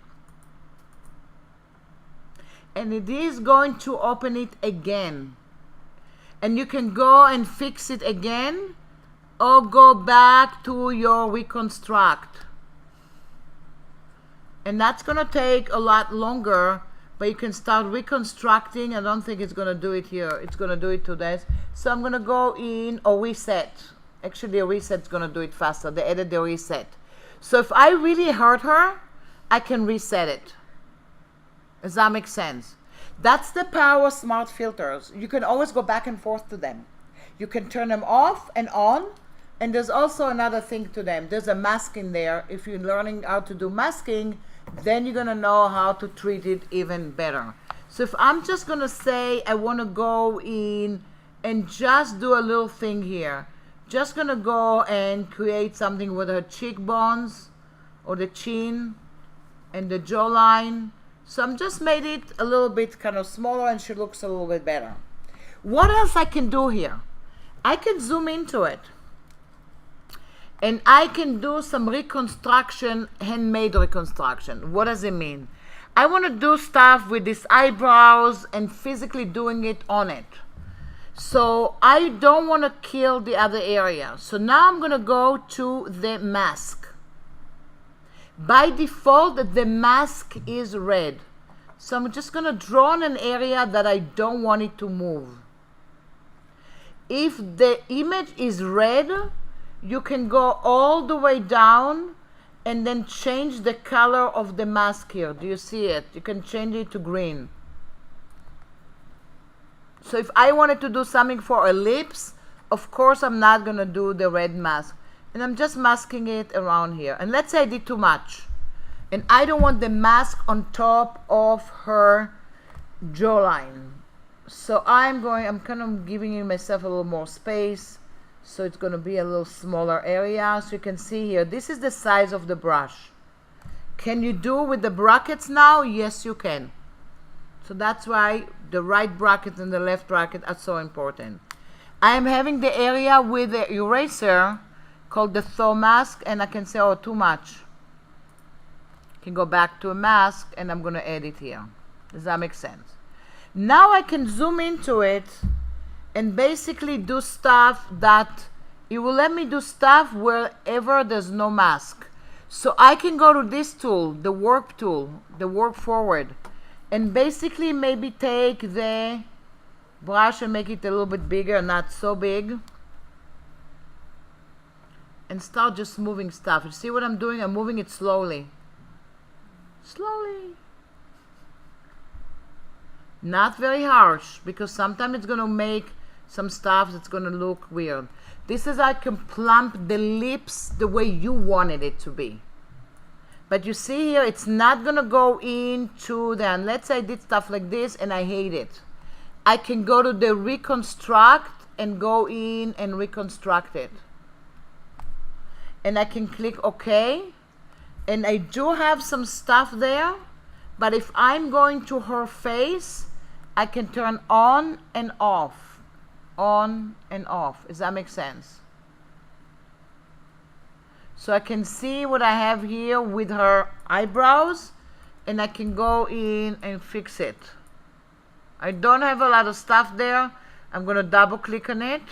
And it is going to open it again. And you can go and fix it again or go back to your reconstruct. And that's going to take a lot longer. But you can start reconstructing. I don't think it's going to do it here. It's going to do it to this. So I'm going to go in or reset. Actually, a reset is going to do it faster. They added the reset. So if I really hurt her, I can reset it. Does that make sense? That's the power of smart filters. You can always go back and forth to them. You can turn them off and on, And there's also another thing to them. There's a mask in there. If you're learning how to do masking, then you're gonna know how to treat it even better. So if I'm just gonna say I wanna go in and just do a little thing here, just gonna go and create something with her cheekbones or the chin and the jawline. So I'm just made it a little bit kind of smaller and she looks a little bit better. What else I can do here? I can zoom into it. And I can do some reconstruction, handmade reconstruction. What does it mean? I want to do stuff with these eyebrows and physically doing it on it. So I don't want to kill the other area. So now I'm going to go to the mask. By default, the mask is red. So I'm just going to draw on an area that I don't want it to move. If the image is red, you can go all the way down and then change the color of the mask here. Do you see it? You can change it to green. So if I wanted to do something for her lips, of course I'm not going to do the red mask. And I'm just masking it around here. And let's say I did too much. And I don't want the mask on top of her jawline. So I'm kind of giving myself a little more space. So it's going to be a little smaller area. So you can see here, this is the size of the brush. Can you do with the brackets now? Yes, you can. So that's why the right bracket and the left bracket are so important. I am having the area with the eraser called the thumb mask, and I can say, oh, too much. Can go back to a mask, and I'm going to add it here. Does that make sense? Now I can zoom into it and basically do stuff that it will let me do stuff wherever there's no mask. So I can go to this tool, the work tool, the work forward, and basically maybe take the brush and make it a little bit bigger, not so big, and start just moving stuff. You see what I'm doing? I'm moving it slowly. Slowly. Not very harsh, because sometimes it's going to make some stuff that's going to look weird. This is I can plump the lips the way you wanted it to be. But you see here, it's not going to go into the, and let's say I did stuff like this and I hate it. I can go to the reconstruct and go in and reconstruct it. And I can click OK. And I do have some stuff there, but if I'm going to her face, I can turn on and off. On and off. Does that make sense? So I can see what I have here with her eyebrows, and I can go in and fix it. I don't have a lot of stuff there. I'm going to double click on it.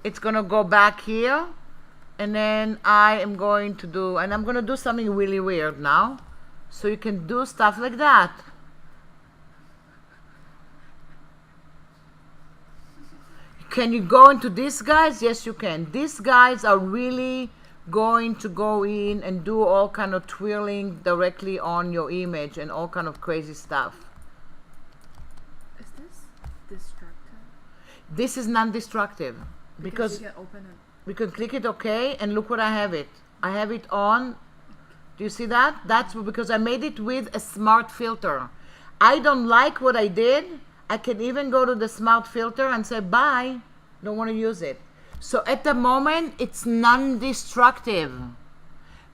It's going to go back here, and then I am going to do, and I'm going to do something really weird now. So you can do stuff like that. Can you go into these guys? Yes, you can. These guys are really going to go in and do all kind of twirling directly on your image and all kind of crazy stuff. Is this destructive? This is non-destructive because you can open it. we can click it OK, and look what I have it. I have it on. Do you see that? That's because I made it with a smart filter. I don't like what I did. I can even go to the smart filter and say bye, don't want to use it. So at the moment it's non-destructive.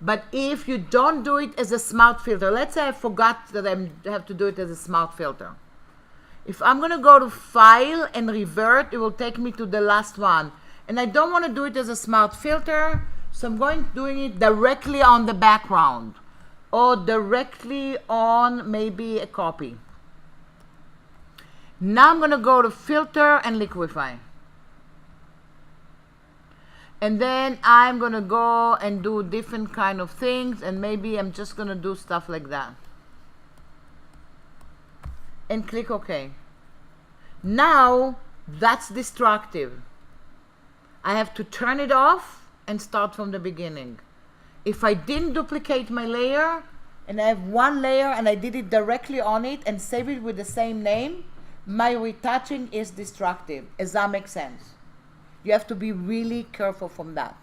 But if you don't do it as a smart filter, let's say I forgot that I have to do it as a smart filter. If I'm going to go to file and revert, it will take me to the last one. And I don't want to do it as a smart filter, so I'm doing it directly on the background or directly on maybe a copy. Now I'm going to go to filter and liquify. And then I'm going to go and do different kind of things, and maybe I'm just going to do stuff like that. And click OK. Now that's destructive. I have to turn it off and start from the beginning. If I didn't duplicate my layer and I have one layer and I did it directly on it and save it with the same name, my retouching is destructive. Does that make sense? You have to be really careful from that.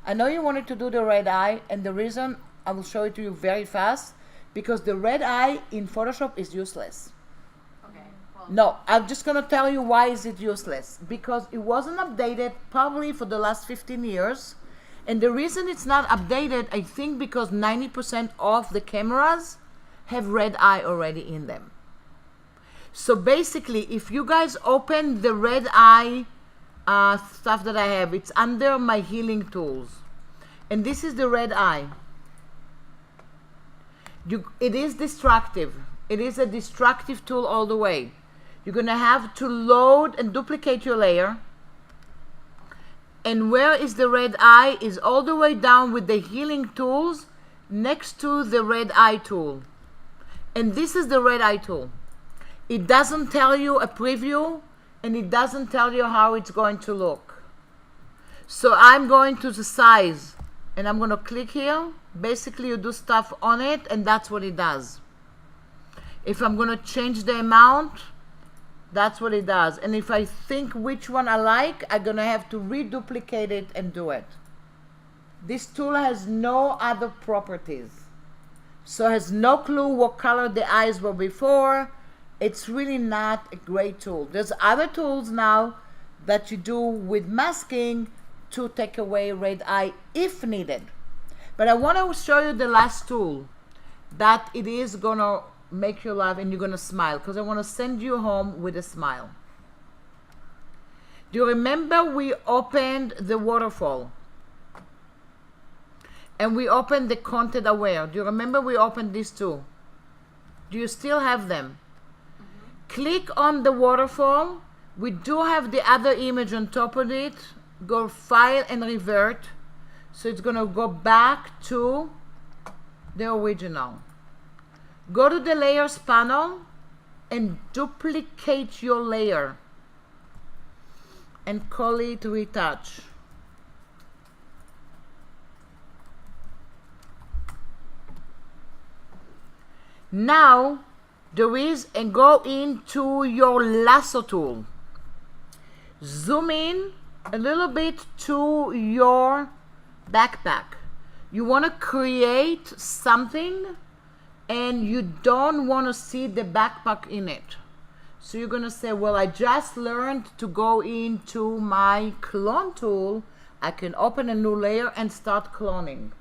I know you wanted to do the red eye, and the reason I will show it to you very fast, because the red eye in Photoshop is useless. Okay. Well, No, I'm just going to tell you why is it useless. Because it wasn't updated probably for the last 15 years. And the reason it's not updated, I think because 90% of the cameras have red eye already in them. So basically, if you guys open the red eye stuff that I have, it's under my healing tools. And this is the red eye. It is destructive. It is a destructive tool all the way. You're going to have to load and duplicate your layer. And where is the red eye is all the way down with the healing tools next to the red eye tool. And this is the red eye tool. It doesn't tell you a preview, and it doesn't tell you how it's going to look. So I'm going to the size, and I'm going to click here. Basically, you do stuff on it, and that's what it does. If I'm going to change the amount, that's what it does. And if I think which one I like, I'm going to have to reduplicate it and do it. This tool has no other properties. So it has no clue what color the eyes were before. It's really not a great tool. There's other tools now that you do with masking to take away red eye if needed. But I want to show you the last tool that it is going to make you laugh and you're going to smile, because I want to send you home with a smile. Do you remember we opened the waterfall? And we opened the content aware. Do you remember we opened these two? Do you still have them? Click on the waterfall. We do have the other image on top of it. Go file and revert. So it's going to go back to the original. Go to the layers panel and duplicate your layer and call it retouch. Now there is, and go into your lasso tool. Zoom in a little bit to your backpack. You want to create something and you don't want to see the backpack in it. So you're going to say, well, I just learned to go into my clone tool. I can open a new layer and start cloning.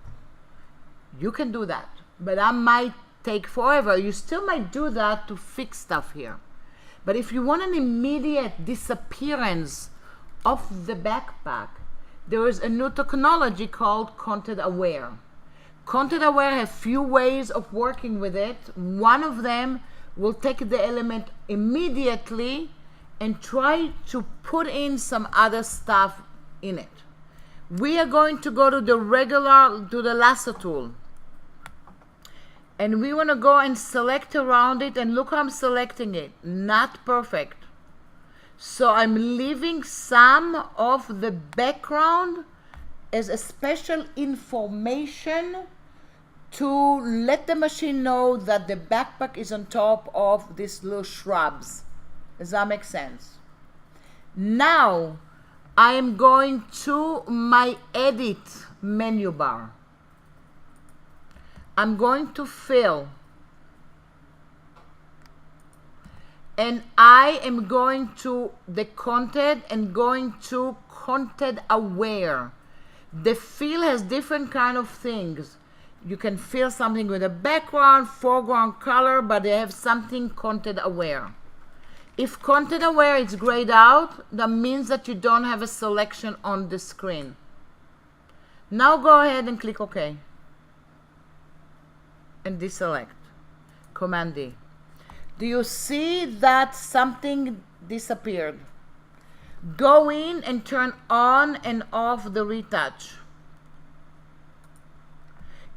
You can do that, but I might take forever. You still might do that to fix stuff here. But if you want an immediate disappearance of the backpack, there is a new technology called Content Aware. Content Aware has few ways of working with it. One of them will take the element immediately and try to put in some other stuff in it. We are going to go to the lasso tool. And we want to go and select around it, and look how I'm selecting it. Not perfect. So I'm leaving some of the background as a special information to let the machine know that the backpack is on top of these little shrubs. Does that make sense? Now I am going to my edit menu bar. I'm going to fill, and I am going to the content and going to content aware. The fill has different kind of things. You can fill something with a background, foreground color, but they have something content aware. If content aware is grayed out, that means that you don't have a selection on the screen. Now go ahead and click OK. And deselect. Command D. Do you see that something disappeared? Go in and turn on and off the retouch.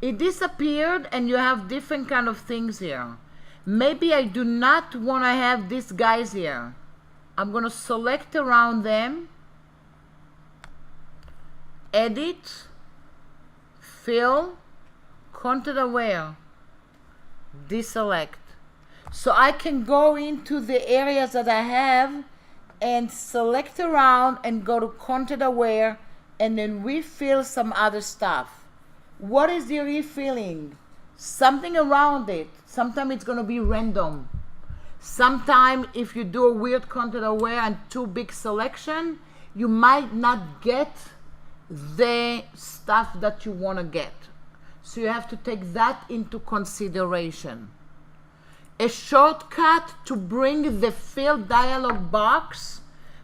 It disappeared, and you have different kind of things here. Maybe I do not want to have these guys here. I'm going to select around them, edit, fill, content aware, deselect. So I can go into the areas that I have and select around and go to content aware and then refill some other stuff. What is the refilling? Something around it. Sometimes it's going to be random. Sometimes if you do a weird content aware and too big selection, you might not get the stuff that you want to get. So you have to take that into consideration. A shortcut to bring the fill dialog box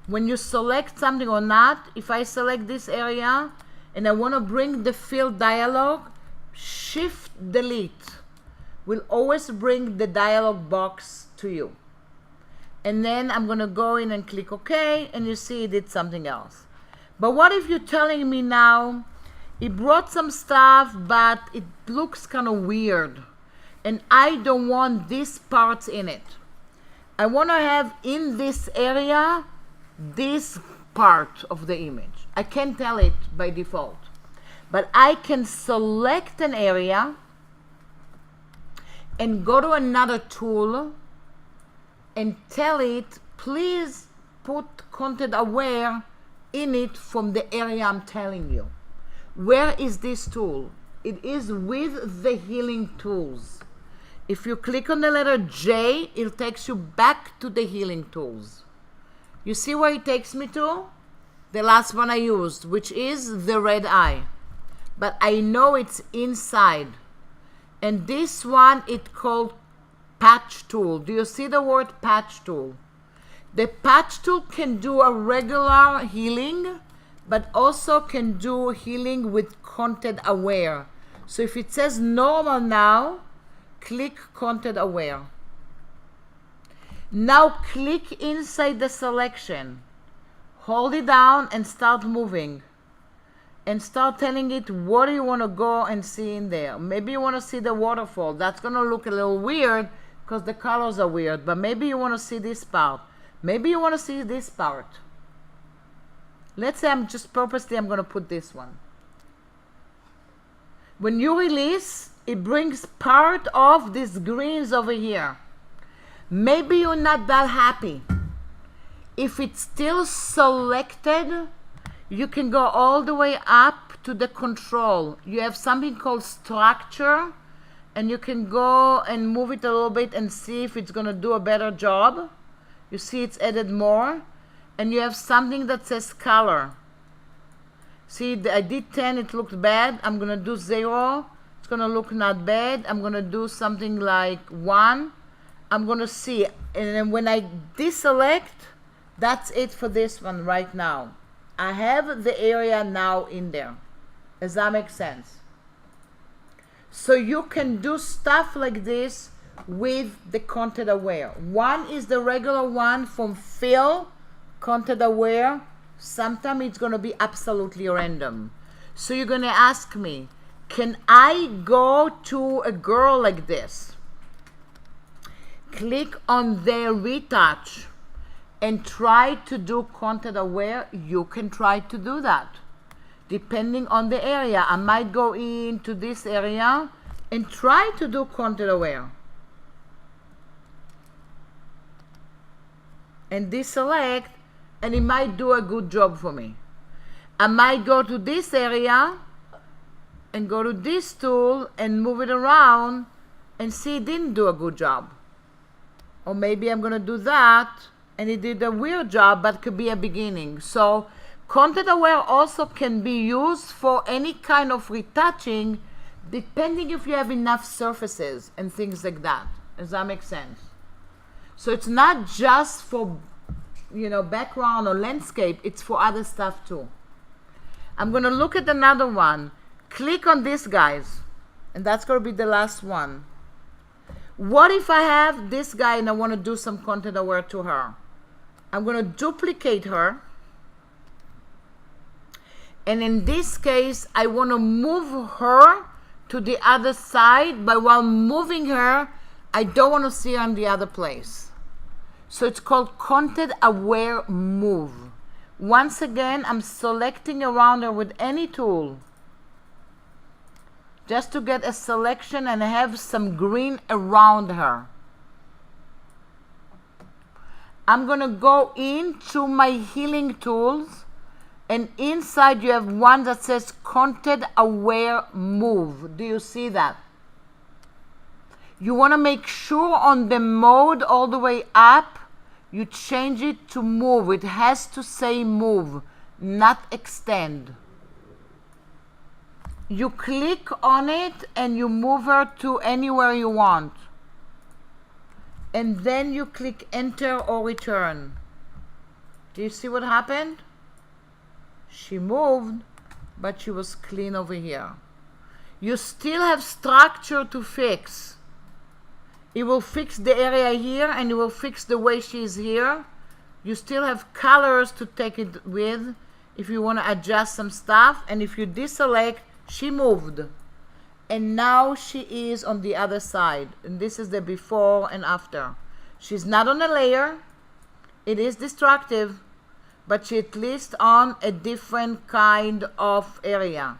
when you select something or not. If I select this area and I want to bring the fill dialog, shift delete will always bring the dialog box to you. And then I'm going to go in and click OK, and you see it did something else. But what if you're telling me now it brought some stuff but it looks kind of weird and I don't want these parts in it. I want to have in this area this part of the image. I can't tell it by default, but I can select an area and go to another tool and tell it, please put content aware in it from the area I'm telling you. Where is this tool? It is with the healing tools. If you click on the letter J, it takes you back to the healing tools. You see where it takes me to? The last one I used, which is the red eye. But I know it's inside. And this one, it's called patch tool. Do you see the word patch tool? The patch tool can do a regular healing, but also can do healing with content aware. So if it says normal now, click content aware. Now click inside the selection. Hold it down and start moving. And start telling it what do you want to go and see in there. Maybe you want to see the waterfall. That's going to look a little weird because the colors are weird. But maybe you want to see this part. Maybe you want to see this part. Let's say I'm going to put this one. When you release, it brings part of these greens over here. Maybe you're not that happy. If it's still selected, you can go all the way up to the control. You have something called structure, and you can go and move it a little bit and see if it's going to do a better job. You see it's added more. And you have something that says color. See, I did 10, it looked bad. I'm going to do 0. It's going to look not bad. I'm going to do something like 1. I'm going to see. And then when I deselect, that's it for this one right now. I have the area now in there. Does that make sense? So you can do stuff like this with the content aware. One is the regular one from fill, content aware. Sometimes it's going to be absolutely random. So you're going to ask me, can I go to a girl like this? Click on the retouch and try to do content aware. You can try to do that depending on the area. I might go into this area and try to do content aware and deselect, and it might do a good job for me. I might go to this area and go to this tool and move it around and see it didn't do a good job. Or maybe I'm going to do that and it did a weird job, but could be a beginning. So content aware also can be used for any kind of retouching, depending if you have enough surfaces and things like that. Does that make sense? So it's not just for, background or landscape, it's for other stuff too. I'm going to look at another one. Click on this, guys, and that's going to be the last one. What if I have this guy and I want to do some content aware to her? I'm going to duplicate her. And in this case, I want to move her to the other side, but while moving her, I don't want to see her in the other place. So it's called content aware move. Once again, I'm selecting around her with any tool just to get a selection and have some green around her. I'm gonna go into my healing tools, and inside you have one that says content aware move. Do you see that? You want to make sure on the mode all the way up, you change it to move. It has to say move, not extend. You click on it and you move her to anywhere you want. And then you click enter or return. Do you see what happened? She moved, but she was clean over here. You still have structure to fix. It will fix the area here and it will fix the way she is here. You still have colors to take it with if you want to adjust some stuff. And if you deselect, she moved. And now she is on the other side. And this is the before and after. She's not on a layer. It is destructive, but she at least on a different kind of area.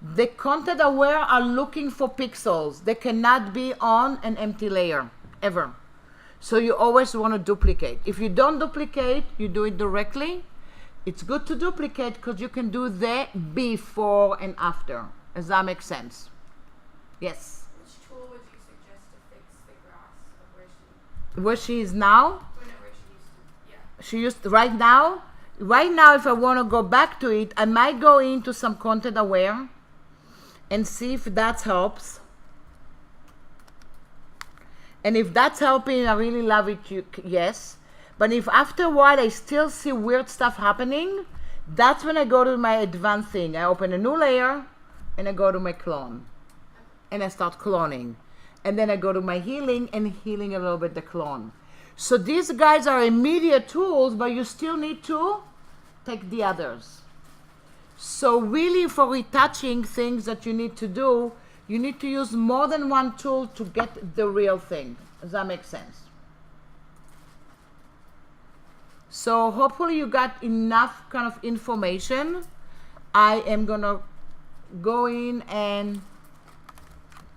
The content aware are looking for pixels. They cannot be on an empty layer, ever. So you always want to duplicate. If you don't duplicate, you do it directly. It's good to duplicate because you can do the before and after. Does that make sense? Yes? Which tool would you suggest to fix the grass of Where she is now? whenever she used to, yeah. She used right now. Right now, if I want to go back to it, I might go into some content aware and see if that helps. And if that's helping, I really love it, yes. But if after a while I still see weird stuff happening, that's when I go to my advanced thing. I open a new layer and I go to my clone. And I start cloning. And then I go to my healing and healing a little bit the clone. So these guys are immediate tools, but you still need to take the others. So really for retouching things that you need to do, you need to use more than one tool to get the real thing. Does that make sense? So hopefully you got enough kind of information. I am gonna go in and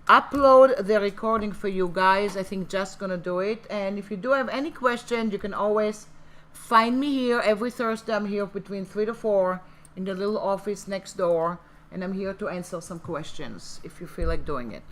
upload the recording for you guys. I think just gonna do it. And if you do have any question, you can always find me here every Thursday. I'm here between 3 to 4 in the little office next door, and I'm here to answer some questions if you feel like doing it.